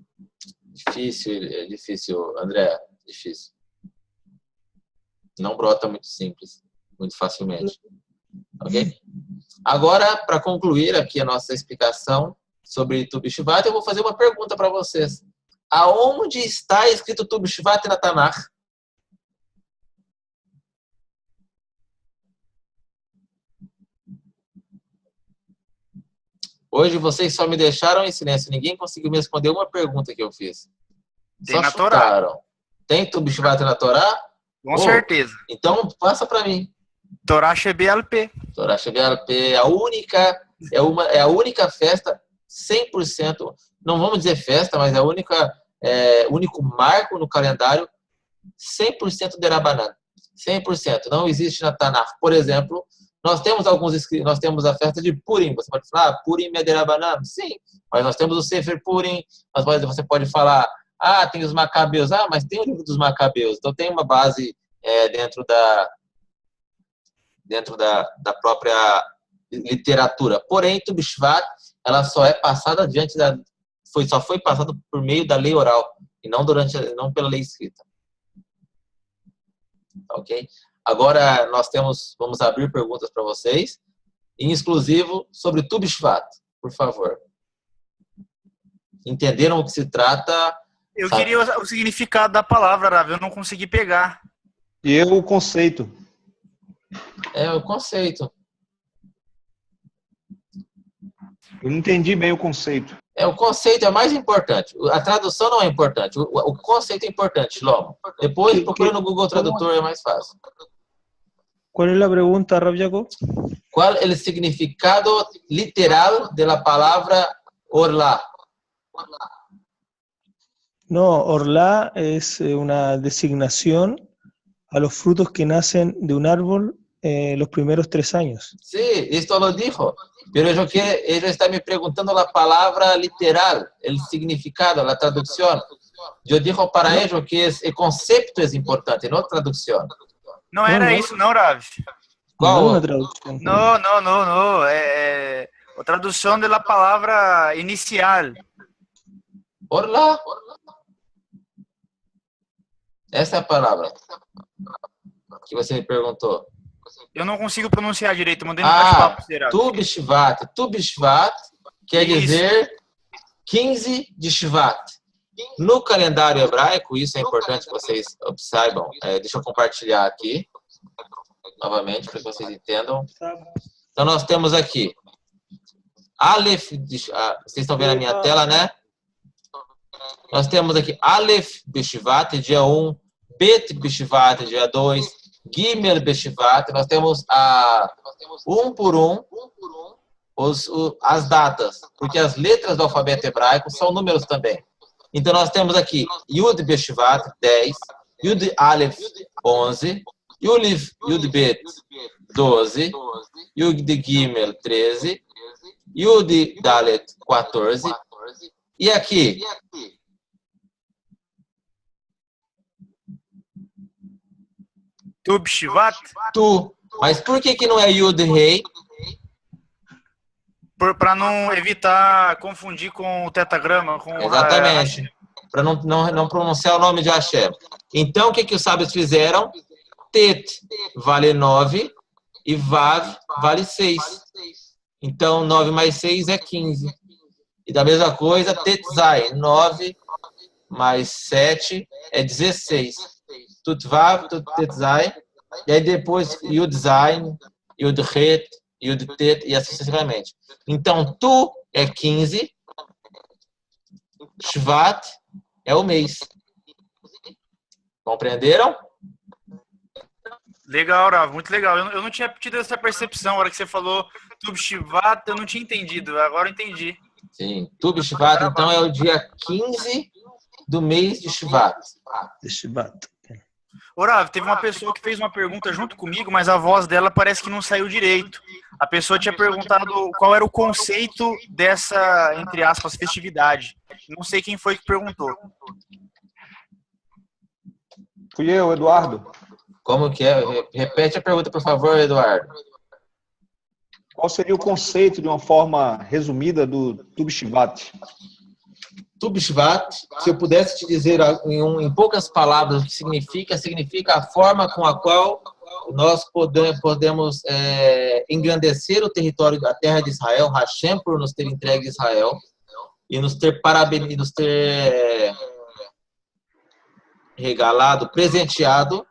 Difícil, André, difícil. Não brota muito simples, muito facilmente. Ok? Agora, para concluir aqui a nossa explicação sobre Tu B'Shvat, eu vou fazer uma pergunta para vocês. Aonde está escrito Tu B'Shvat na Tanakh? Hoje vocês só me deixaram em silêncio. Ninguém conseguiu me responder uma pergunta que eu fiz. Tem só na chutaram. Torá. Tem Tu B'Shvat na Torá? Com certeza. Então, passa para mim. Torá Shebe'al-Peh. Torá Shebe'al-Peh. É a única festa 100%, não vamos dizer festa, mas é a único marco no calendário 100% de Rabanan. 100%. Não existe na Tanakh. Por exemplo, nós temos a festa de Purim. Você pode falar, Purim é de Rabanan? Sim. Mas nós temos o Sefer Purim. Você pode falar, tem os Macabeus. Mas tem o livro dos Macabeus. Então tem uma base dentro dentro da própria literatura. Porém, Tu B'Shvat, ela só é passada só foi passada por meio da lei oral e não pela lei escrita. Ok? Agora vamos abrir perguntas para vocês, em exclusivo sobre Tu B'Shvat, por favor. Entenderam o que se trata? Eu queria o significado da palavra, Rav, eu não consegui pegar. E o conceito. É o conceito. Eu não entendi bem o conceito. O conceito é mais importante. A tradução não é importante. O conceito é importante, Shlomo. Depois, procura no Google Tradutor, é mais fácil. ¿Cuál es la pregunta, Rav Jacob? Qual é o significado literal da palavra orla? No, orla es una designación a los frutos que nacen de un árbol los primeros 3 años. Sí, esto lo dijo. Pero ellos están me preguntando la palabra literal, el significado, la traducción. Yo digo para ellos que el concepto es importante, no traducción. Não era isso, não, Rav. Qual? No una traducción. Não. A tradução da palavra inicial. Orla. Essa é a palavra que você me perguntou. Eu não consigo pronunciar direito, mandei no bate-papo. Tu B'Shvat. Tu B'Shvat quer dizer 15 de Shvat. No calendário hebraico, isso é importante que vocês saibam. Deixa eu compartilhar aqui, novamente, para que vocês entendam. Então, nós temos aqui Aleph, vocês estão vendo a minha tela, né? Nós temos aqui Aleph B'Shvat, dia 1, Bet B'Shvat, dia 2, Gimel B'Shvat. Nós temos um por um as datas, porque as letras do alfabeto hebraico são números também. Então, nós temos aqui Yud B'Shvat, 10, Yud Aleph, 11, Yud Bet, 12, Yud Gimel, 13, Yud Dalet, 14. E aqui? Tu B'Shvat? Tu. Mas por que não é Yud Rei? Para não evitar confundir com o tetagrama. Exatamente. Para não pronunciar o nome de Hashem. Então, o que os sábios fizeram? Tet vale 9 e Vav vale 6. Então, 9 mais 6 é 15. E da mesma coisa, Tetzai, 9 mais 7 é 16. Tutvav, Tetzai, e aí depois Yudzain, Yudhet, Yudtet, e assim sucessivamente. Então, Tu é 15, Shvat é o mês. Compreenderam? Legal, Rav, muito legal. Eu não tinha tido essa percepção. A hora que você falou Tu B'Shvat, eu não tinha entendido. Agora eu entendi. Sim, Tu B'Shvat, então, é o dia 15 do mês de Shvat. Ô, Rav, teve uma pessoa que fez uma pergunta junto comigo, mas a voz dela parece que não saiu direito. A pessoa tinha perguntado qual era o conceito dessa, entre aspas, festividade. Não sei quem foi que perguntou. Fui eu, Eduardo. Como que é? Repete a pergunta, por favor, Eduardo. Qual seria o conceito, de uma forma resumida, do Tu B'Shvat? Tu B'Shvat, se eu pudesse te dizer em poucas palavras o que significa a forma com a qual nós podemos engrandecer o território da terra de Israel, Hashem por nos ter entregue Israel e nos ter regalado, presenteado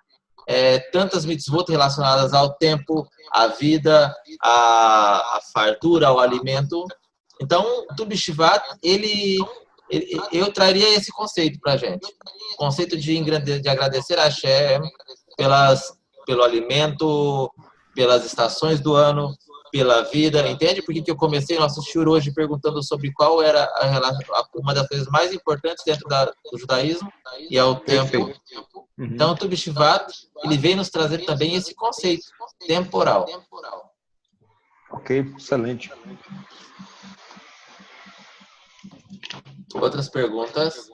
tantas mitzvot relacionadas ao tempo, à vida, à fartura, ao alimento. Então, Tu B'Shvat, eu traria esse conceito para a gente. O conceito de agradecer a Hashem pelo alimento, pelas estações do ano, pela vida. Entende por que eu comecei nosso shiur hoje perguntando sobre qual era uma das coisas mais importantes dentro do judaísmo, e é o tempo. Então, o Tu B'Shvat, ele vem nos trazer também esse conceito temporal. Ok, excelente. Outras perguntas?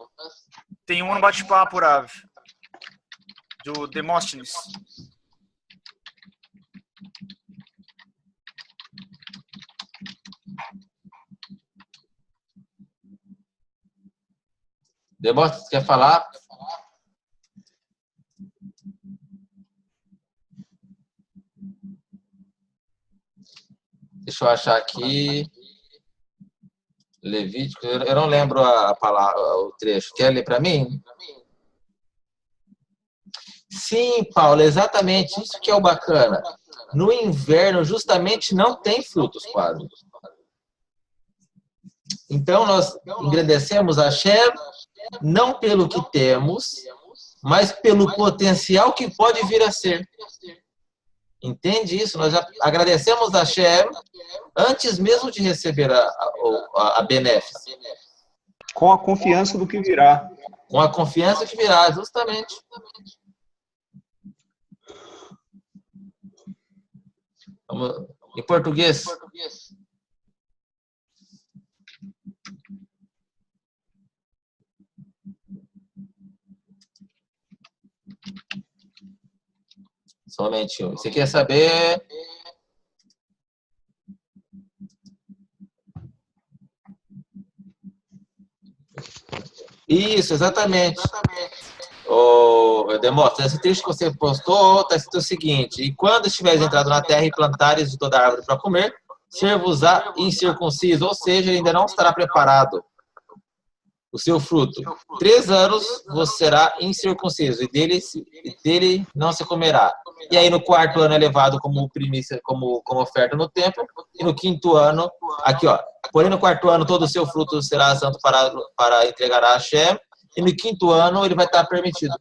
Tem uma no bate-papo, Rav, do Demóstenes. Demóstenes, quer falar? Deixa eu achar aqui. Levítico, eu não lembro a palavra, o trecho. Quer ler para mim? Sim, Paulo, exatamente. Isso que é o bacana. No inverno, justamente, não tem frutos quase. Então, nós agradecemos a Hashem não pelo que temos, mas pelo potencial que pode vir a ser. Entende isso? Nós já agradecemos a Hashem antes mesmo de receber a benéfica. Com a confiança do que virá. Com a confiança que virá, justamente. Vamos, em português. Somente um. Você quer saber? Isso, exatamente. Demóstenes, esse texto que você postou está escrito o seguinte: e quando estiveres entrado na terra e plantares de toda árvore para comer, ser-vos-á incircunciso, ou seja, ainda não estará preparado o seu fruto. 3 anos você será incircunciso, e dele não se comerá. E aí no 4º ano é levado como primícia, como oferta no templo, e no 5º ano, aqui ó, porém no 4º ano todo o seu fruto será santo para entregar a Hashem, e no 5º ano ele vai estar permitido.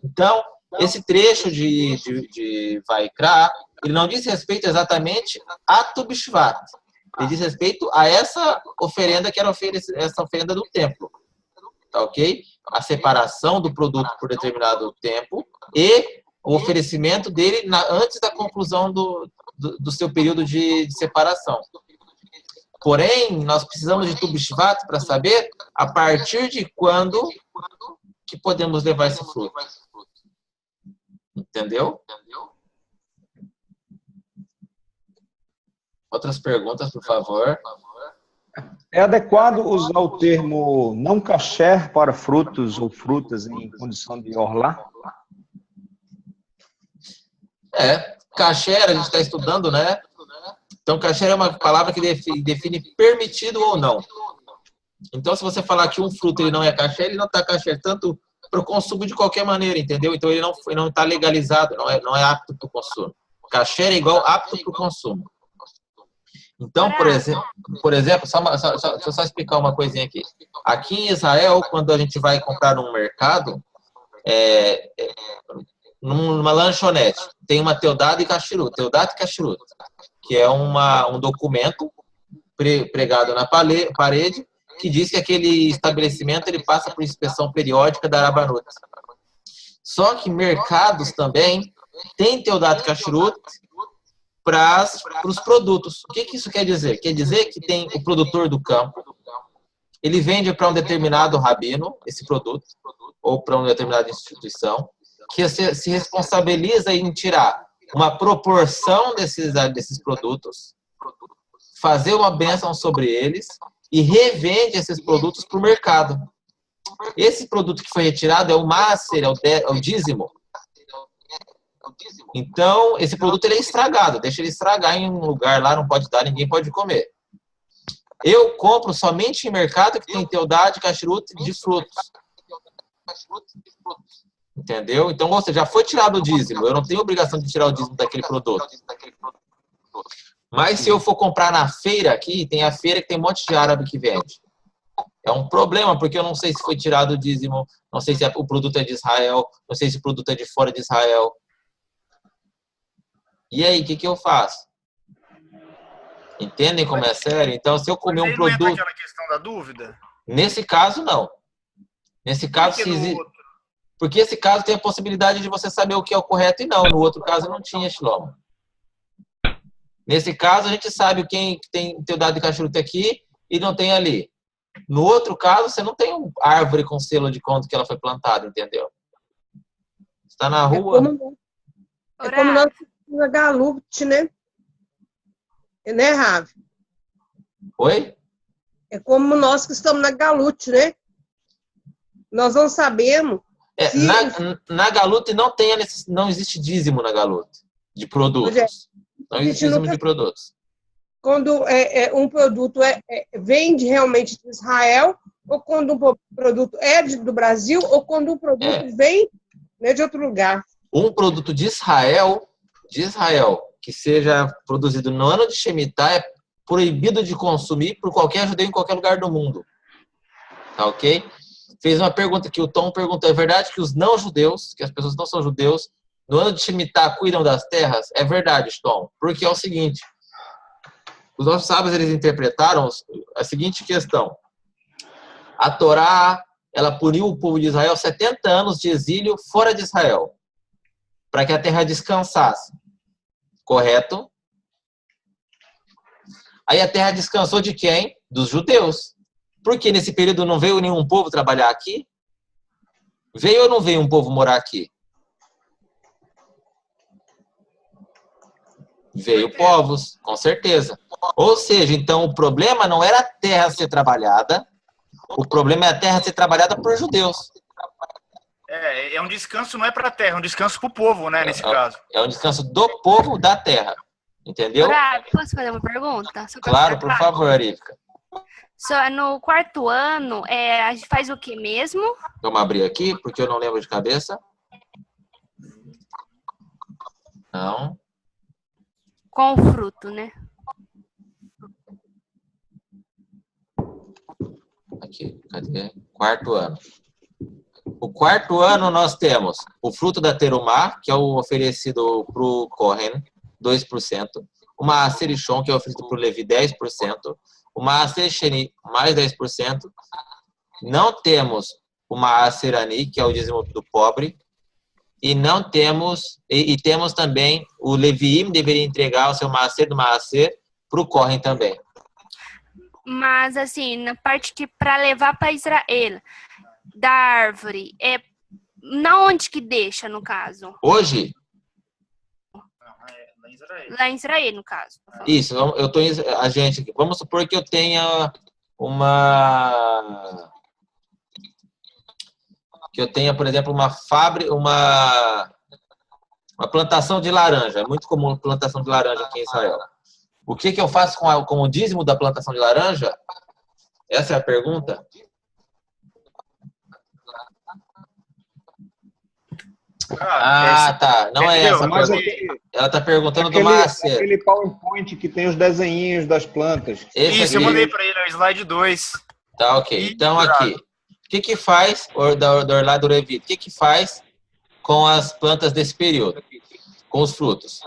Então, esse trecho de Vaikra, ele não diz respeito exatamente a Tu B'Shvat, ele diz respeito a essa oferenda que era essa oferenda do templo. Tá ok? A separação do produto por determinado tempo e o oferecimento dele antes da conclusão do seu período de separação. Porém, nós precisamos de Tu B'Shvat para saber a partir de quando que podemos levar esse fruto. Entendeu? Outras perguntas, por favor. É adequado usar o termo não kasher para frutos ou frutas em condição de orlar? Kasher, a gente está estudando, né? Então, kasher é uma palavra que define permitido ou não. Então, se você falar que um fruto ele não é kasher, ele não está kasher tanto para o consumo de qualquer maneira, entendeu? Então, ele não está legalizado, não é apto para o consumo. Kasher é igual apto para o consumo. Então, por exemplo, deixa eu só explicar uma coisinha aqui. Aqui em Israel, quando a gente vai comprar num mercado, numa lanchonete, tem uma Teudá e Kashrut, que é um documento pregado na parede que diz que aquele estabelecimento ele passa por inspeção periódica da Arabanut. Só que mercados também têm Teudá e Kashrut para os produtos. O que isso quer dizer? Quer dizer que tem o produtor do campo, ele vende para um determinado rabino esse produto, ou para uma determinada instituição, que se responsabiliza em tirar uma proporção desses produtos, fazer uma bênção sobre eles e revende esses produtos para o mercado. Esse produto que foi retirado é o máser, é o dízimo. Então, esse produto ele é estragado, deixa ele estragar em um lugar lá, não pode dar, ninguém pode comer. Eu compro somente em mercado que tem Teudá de Kashrut de frutos. Entendeu? Então, ou seja, já foi tirado o dízimo, eu não tenho obrigação de tirar o dízimo daquele produto. Mas se eu for comprar na feira aqui, tem a feira que tem um monte de árabe que vende. É um problema, porque eu não sei se foi tirado o dízimo, não sei se o produto é de Israel, não sei se o produto é de fora de Israel. E aí, o que eu faço? Entendem como é sério? Então, se eu comer um produto... Não entra aquela questão da dúvida? Nesse caso, não. Nesse caso, porque esse caso tem a possibilidade de você saber o que é o correto e não. No outro caso, não tinha, Shlomo. Nesse caso, a gente sabe quem tem Teudá de Kashrut aqui e não tem ali. No outro caso, você não tem uma árvore com selo de quando que ela foi plantada, entendeu? Está na rua... É como nós na Galut, né? Né, Ravi? Oi? É como nós que estamos na Galut, né? Nós não sabemos se... Na Galute não existe dízimo na Galute de produtos. Não existe dízimo de produtos. Quando um produto vem realmente de Israel, ou quando um produto do Brasil, ou quando um produto vem, né, de outro lugar. Um produto de Israel, que seja produzido no ano de Shemitah, é proibido de consumir por qualquer judeu em qualquer lugar do mundo. Tá ok? Fez uma pergunta que o Tom perguntou: é verdade que os não-judeus, que as pessoas que não são judeus, no ano de Shemitah cuidam das terras? É verdade, Tom. Porque é o seguinte, os nossos sábios, eles interpretaram a seguinte questão. A Torá, ela puniu o povo de Israel 70 anos de exílio fora de Israel, para que a terra descansasse. Correto? Aí a terra descansou de quem? Dos judeus. Porque nesse período não veio nenhum povo trabalhar aqui? Veio ou não veio um povo morar aqui? Veio povos, com certeza. Ou seja, então o problema não era a terra ser trabalhada, o problema é a terra ser trabalhada por judeus. É um descanso, não é para a terra, é um descanso para o povo, né, nesse caso. É um descanso do povo da terra. Entendeu? Posso fazer uma pergunta? Claro, por favor, Ivka. No quarto ano, a gente faz o que mesmo? Vamos abrir aqui, porque eu não lembro de cabeça. Não. Com o fruto, né? Aqui, cadê? Quarto ano. O quarto ano nós temos o fruto da terumá, que é o oferecido para o Kohen, 2%. O Maaser Rishon, que é oferecido para o Levi, 10%. O Maaser Sheni, mais 10%. Não temos o Maaser Ani, que é o dízimo do pobre. E não temos, e temos também o Leviim deveria entregar o seu Maaser do Maaser para o Kohen também. Mas, assim, na parte que para levar para Israel, da árvore, na onde que deixa, no caso? Hoje? Lá em Israel, no caso. Isso, eu tô a gente aqui. Vamos supor que eu tenha por exemplo, uma fábrica, uma plantação de laranja. É muito comum plantação de laranja aqui em Israel. O que eu faço com o dízimo da plantação de laranja? Essa é a pergunta? Tá. Não é essa a pergunta. Ela está perguntando do Maaser. Aquele PowerPoint que tem os desenhinhos das plantas. Isso, eu mandei para ele, é o slide 2. Tá, ok. Então, aqui. O que faz, do Orlado Revit, o que faz com as plantas desse período? Com os frutos?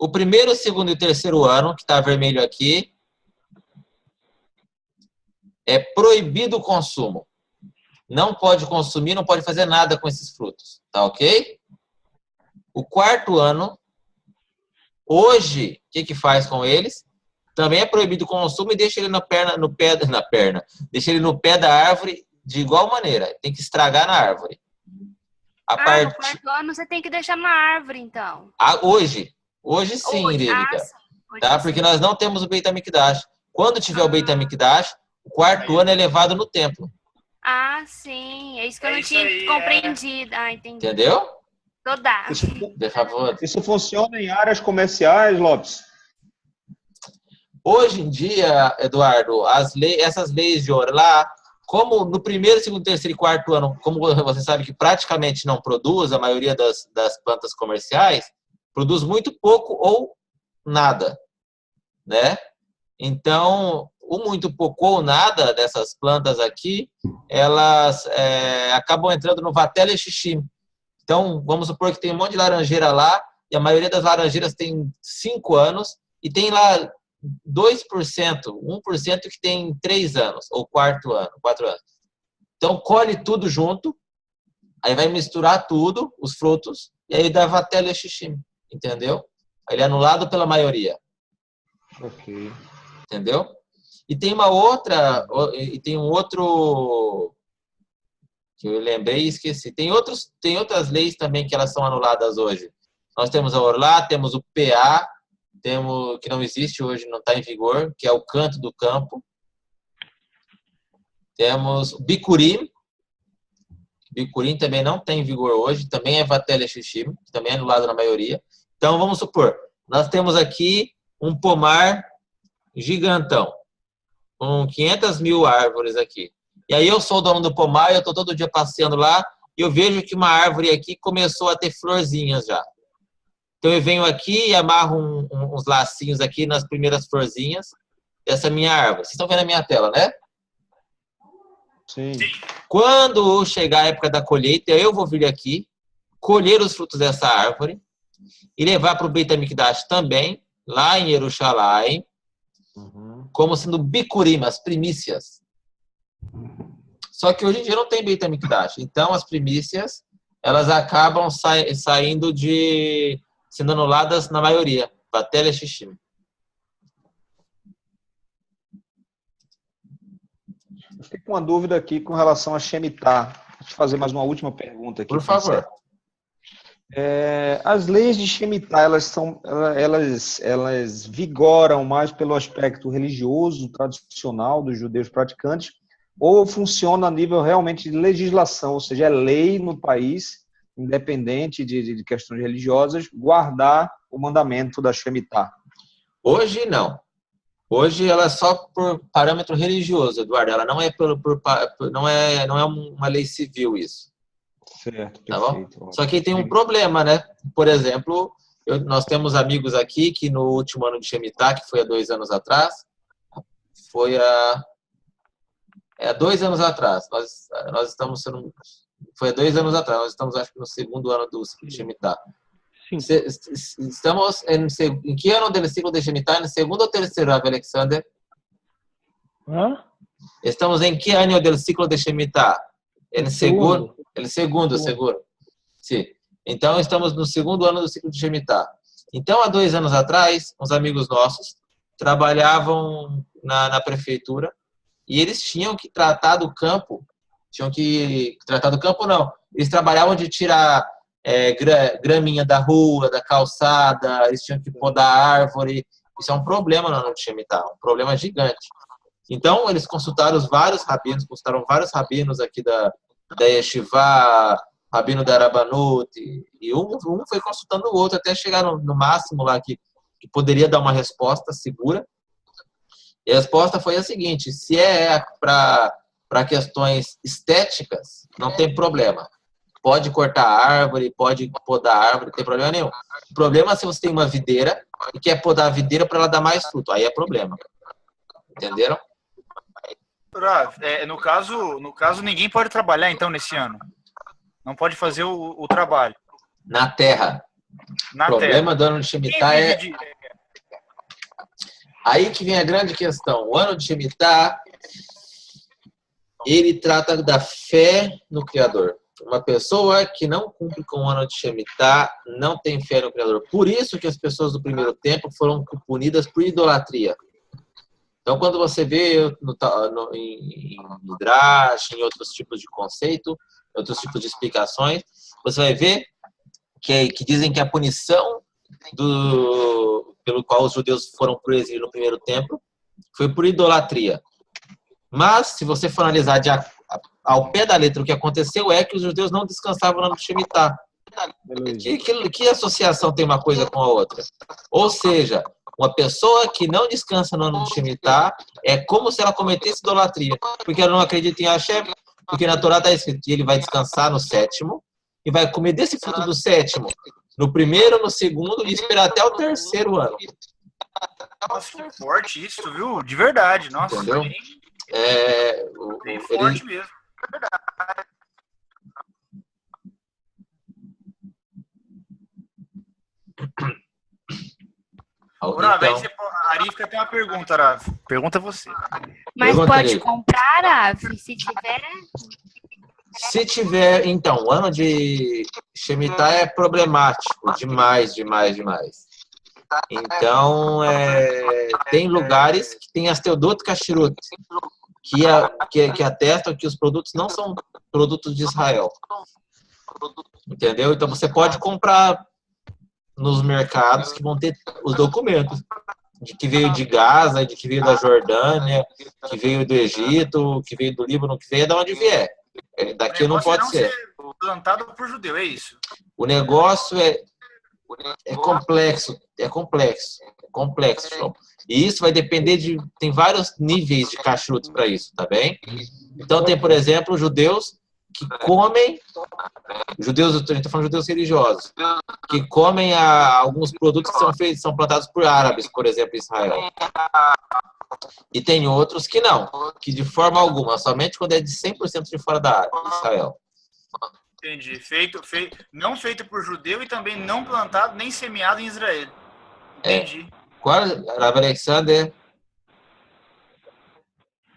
O primeiro, o segundo e o terceiro ano, que está vermelho aqui, é proibido o consumo. Não pode consumir, não pode fazer nada com esses frutos. Tá ok? O quarto ano, hoje, o que faz com eles? Também é proibido o consumo e deixa ele deixa ele no pé da árvore de igual maneira. Tem que estragar na árvore. No quarto ano você tem que deixar na árvore, então. Hoje sim, Irênica. Tá? Porque nós não temos o Beit HaMikdash. Quando tiver o Beit HaMikdash, o quarto ano é levado no templo. Sim. É isso que eu não tinha compreendido. Entendi. Entendeu? Toda. Por favor. Isso funciona em áreas comerciais, Lopes? Hoje em dia, Eduardo, essas leis de Orlá, como no primeiro, segundo, terceiro e quarto ano, como você sabe que praticamente não produz, a maioria das plantas comerciais, produz muito pouco ou nada, né? Então, o muito pouco ou nada dessas plantas aqui, elas acabam entrando no Vatel e Shishim. Então, vamos supor que tem um monte de laranjeira lá, e a maioria das laranjeiras tem 5 anos, e tem lá 2%, 1% que tem 3 anos, ou 4 anos. Então, colhe tudo junto, aí vai misturar tudo, os frutos, e aí dá Vatel e Shishim, entendeu? Ele é anulado pela maioria. Ok. Entendeu? E tem um outro que eu lembrei e esqueci. Tem outras leis também que elas são anuladas hoje. Nós temos a Orlá, temos o PA, que não existe hoje, não está em vigor, que é o canto do campo. Temos o Bikurim, Bicurim também não tem vigor hoje, também é Vatelia xixim, também é anulado na maioria. Então, vamos supor, nós temos aqui um pomar gigantão, com 500 mil árvores aqui. E aí eu sou o dono do pomar, eu estou todo dia passeando lá, e eu vejo que uma árvore aqui começou a ter florzinhas já. Então eu venho aqui e amarro uns lacinhos aqui nas primeiras florzinhas dessa minha árvore. Vocês estão vendo a minha tela, né? Sim. Quando chegar a época da colheita, eu vou vir aqui, colher os frutos dessa árvore e levar para o Beit HaMikdash também, lá em Jerusalém, como sendo bicurim, as primícias. Só que hoje em dia não tem Beit HaMikdash. Então as primícias, elas acabam saindo sendo anuladas na maioria. Vatelia xixim. Eu fiquei com uma dúvida aqui com relação a Shemitah. Deixa eu fazer mais uma última pergunta aqui. Por favor. As leis de Shemitah, elas vigoram mais pelo aspecto religioso, tradicional dos judeus praticantes, ou funciona a nível realmente de legislação, ou seja, é lei no país, independente de questões religiosas, guardar o mandamento da Shemitah? Hoje, não. Hoje ela é só por parâmetro religioso, Eduardo. Ela não é não é uma lei civil isso. Certo, tá perfeito. bom? Só que tem um problema, né? Por exemplo, nós temos amigos aqui que no último ano de Shemitah, que foi há 2 anos atrás, foi há 2 anos atrás. Nós estamos sendo... Foi há 2 anos atrás. Nós estamos, acho que, no segundo ano do ciclo de Shemitah. Estamos em que ano do ciclo de Shemitah? No segundo ou terceiro, Rav Alexander? Estamos em que ano do ciclo de Shemitah? El segundo, seguro. Sim. Então, estamos no segundo ano do ciclo de Shemitah. Então, há 2 anos atrás, uns amigos nossos trabalhavam na prefeitura e eles tinham que tratar do campo. Não. Eles trabalhavam de tirar graminha da rua, da calçada, eles tinham que podar a árvore. Isso é um problema no ano de Shemitah, um problema gigante. Então, eles consultaram vários rabinos aqui da Yeshiva, rabino da Rabanut, e um foi consultando o outro até chegar no máximo lá que poderia dar uma resposta segura. E a resposta foi a seguinte: se é para questões estéticas, não tem problema. Pode cortar a árvore, pode podar a árvore, não tem problema nenhum. O problema é se você tem uma videira e quer podar a videira para ela dar mais fruto. Aí é problema. Entenderam? No caso, ninguém pode trabalhar, então, nesse ano. Não pode fazer o trabalho. Na terra. O problema do ano de Shemitah é... Aí que vem a grande questão. O ano de Shemitah, ele trata da fé no Criador. Uma pessoa que não cumpre com o ano de Shemitah não tem fé no Criador. Por isso que as pessoas do primeiro tempo foram punidas por idolatria. Então, quando você vê em Midrash, em outros tipos de conceito, outros tipos de explicações, você vai ver que dizem que a punição pelo qual os judeus foram para o exílio no primeiro tempo foi por idolatria. Mas, se você for analisar ao pé da letra, o que aconteceu é que os judeus não descansavam no ano de Shemitah. Que associação tem uma coisa com a outra? Ou seja, uma pessoa que não descansa no ano de Shemitah é como se ela cometesse idolatria, porque ela não acredita em Hashem, porque na Torá está escrito que ele vai descansar no 7º e vai comer desse fruto do 7º, no primeiro, no segundo e esperar até o 3º ano. Nossa, que forte isso, viu? De verdade, nossa. Entendeu? Bem forte mesmo. Verdade. Rav, então... a Arifka tem uma pergunta, Rav. Pergunta você. Mas pode comprar, Rav, se tiver? Se tiver, então, o ano de Shemitah é problemático demais. Então, tem lugares que tem as Teodot Kashrut, que atestam que os produtos não são produtos de Israel. Entendeu? Então, você pode comprar nos mercados que vão ter os documentos de que veio de Gaza, de que veio da Jordânia, que veio do Egito, que veio do Líbano, que veio de onde vier. Daqui não pode ser. Plantado por judeu, é isso? O negócio é complexo, João. E isso vai depender tem vários níveis de kashrut para isso, tá bem? Então tem, por exemplo, judeus que comem, a gente está falando de judeus religiosos, que comem alguns produtos que são plantados por árabes, por exemplo, em Israel. E tem outros que não, que de forma alguma, somente quando é de 100% de fora da área, de Israel. Entendi. Não feito por judeu e também não plantado nem semeado em Israel. Entendi. Qual, Rav Alexander?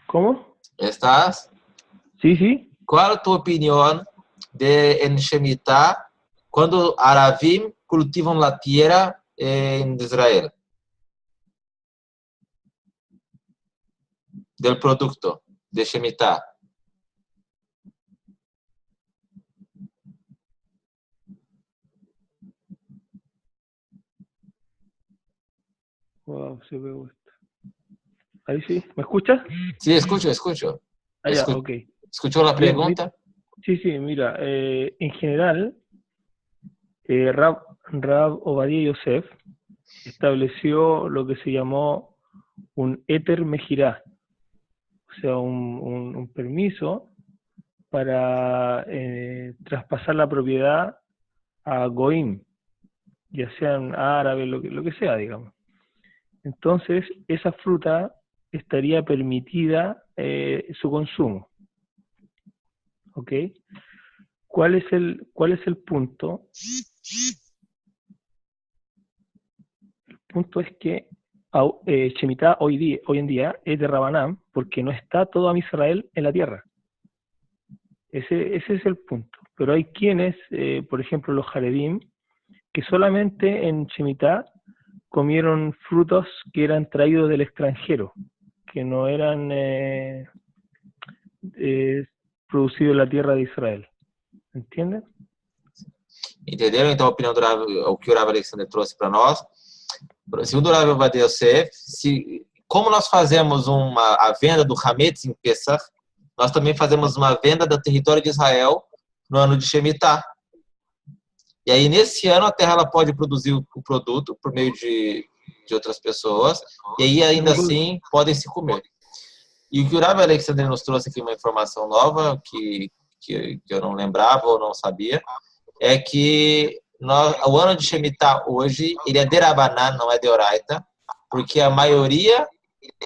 ¿Cómo? ¿Estás? Sí, sí. ¿Cuál es tu opinión en Shemitah cuando Aravim cultivan la tierra en Israel? Del producto de Shemitah. Wow, se ve esto. Ahí sí. ¿Me escuchas? Sí, escucho. Ah, ya, ok. ¿Escuchó la pregunta? Sí, mira, en general, Rav Ovadia Yosef estableció lo que se llamó un éter mejirá, o sea, un permiso para traspasar la propiedad a Goim, ya sean árabes, lo que sea, digamos. Entonces, esa fruta estaría permitida su consumo. ¿Ok? ¿Cuál es el punto? El punto es que Shemitah hoy en día es de Rabanán porque no está todo Am Israel en la tierra. Ese es el punto. Pero hay quienes, por ejemplo los Haredim, que solamente en Shemitah comieron frutos que eran traídos del extranjero, que no eran producidos en la tierra de Israel. ¿Entienden? Entenderam? Então, a opinião o que o Rav Alexander trouxe para nós. Segundo o Rav Ovadia Yosef, como nós fazemos a venda do Hametz em Pesach, nós também fazemos uma venda do território de Israel no ano de Shemitah. E aí, nesse ano, a terra ela pode produzir o produto por meio de outras pessoas, e aí, ainda assim, podem se comer. E o que o Rav Alexander nos trouxe aqui, uma informação nova, que eu não lembrava ou não sabia, é que o ano de Shemitah hoje, ele é de Rabanan, não é de Oraita, porque a maioria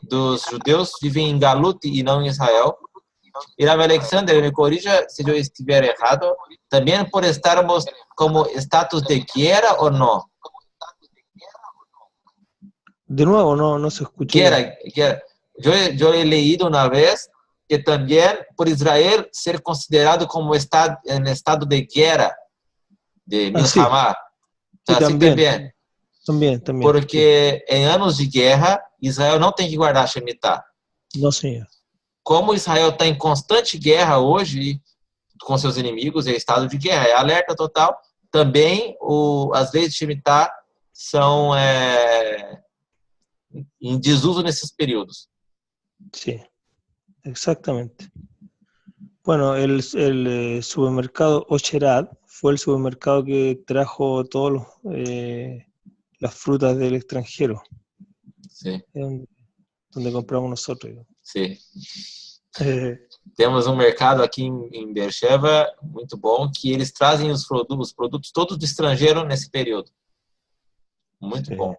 dos judeus vivem em Galut e não em Israel. E Rav Alexander, me corrija se eu estiver errado, também por estarmos como status de guerra ou não? De nuevo, no se escucha. Guerra. Yo he leído una vez que también por Israel ser considerado como en estado de guerra, de Milhamá. Sí, también. Porque em anos de guerra, Israel não tem que guardar Shemitah. Não, senhor. Como Israel está em constante guerra hoje com seus inimigos, é estado de guerra, é alerta total. Também as leis de Shemitah são em desuso nesses períodos. Sí, exactamente. Bueno, el supermercado Ocherat fue el supermercado que trajo todas las frutas del extranjero. Sí. Donde compramos nosotros. Sim. Temos um mercado aqui em Beersheba muito bom, que eles trazem os produtos todos do estrangeiro nesse período. Muito bom.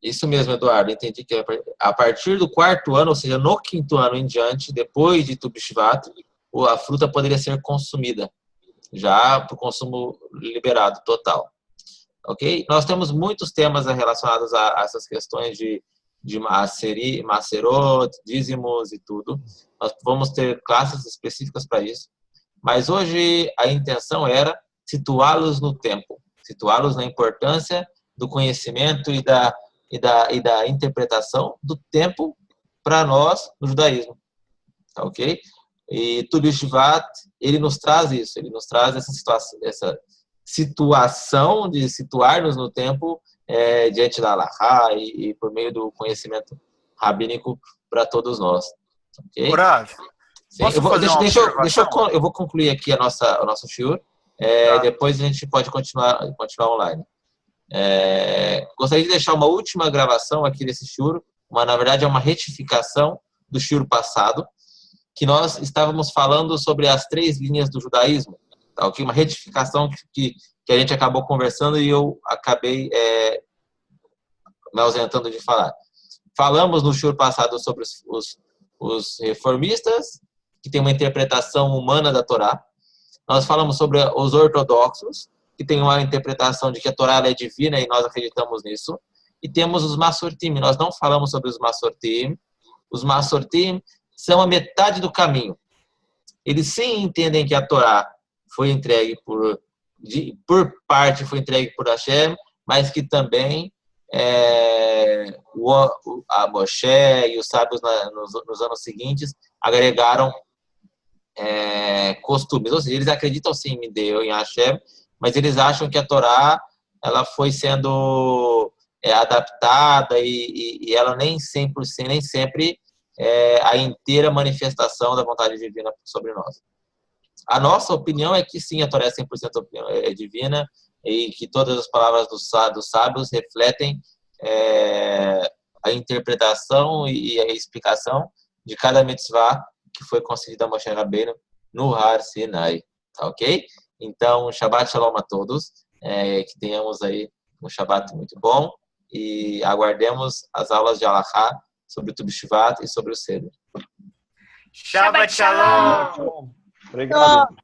Isso mesmo, Eduardo. Entendi que a partir do 4º ano, ou seja, no 5º ano em diante, depois de Tu B'Shvat, a fruta poderia ser consumida, já para o consumo liberado total. Ok? Nós temos muitos temas relacionados a essas questões de macerot, dízimos e tudo. Nós vamos ter classes específicas para isso. Mas hoje a intenção era situá-los no tempo, situá-los na importância do conhecimento e da interpretação do tempo para nós no judaísmo, tá ok? E Tu B'Shvat, ele nos traz isso, ele nos traz essa situação de situar-nos no tempo diante da Halakha e por meio do conhecimento rabínico para todos nós. Ok? Rav, posso fazer uma observação? Eu vou concluir aqui o nosso shiur. Depois a gente pode continuar online. Gostaria de deixar uma última gravação aqui desse shiur. Na verdade, é uma retificação do shiur passado, que nós estávamos falando sobre as 3 linhas do judaísmo. Tá, okay? Uma retificação que a gente acabou conversando e eu acabei me ausentando de falar. Falamos no shiur passado sobre os reformistas, que tem uma interpretação humana da Torá. Nós falamos sobre os ortodoxos, que tem uma interpretação de que a Torá é divina e nós acreditamos nisso. E temos os Masortim. Nós não falamos sobre os Masortim. Os Masortim são a metade do caminho. Eles sim entendem que a Torá foi entregue por parte, foi entregue por Hashem, mas que também a Moshe e os sábios nos anos seguintes agregaram costumes. Ou seja, eles acreditam sim em Deus, em Hashem, mas eles acham que a Torá ela foi sendo adaptada e ela nem 100%, nem sempre a inteira manifestação da vontade divina sobre nós. A nossa opinião é que sim, a Torá é 100% divina e que todas as palavras dos sábios refletem a interpretação e a explicação de cada mitzvah que foi concedida a Moshe Rabbeinu no Har Sinai. Tá ok? Então, Shabbat Shalom a todos. Que tenhamos aí um Shabbat muito bom e aguardemos as aulas de Halakha sobre o Tu B'Shvat e sobre o Seder. Shabbat Shalom! Obrigado.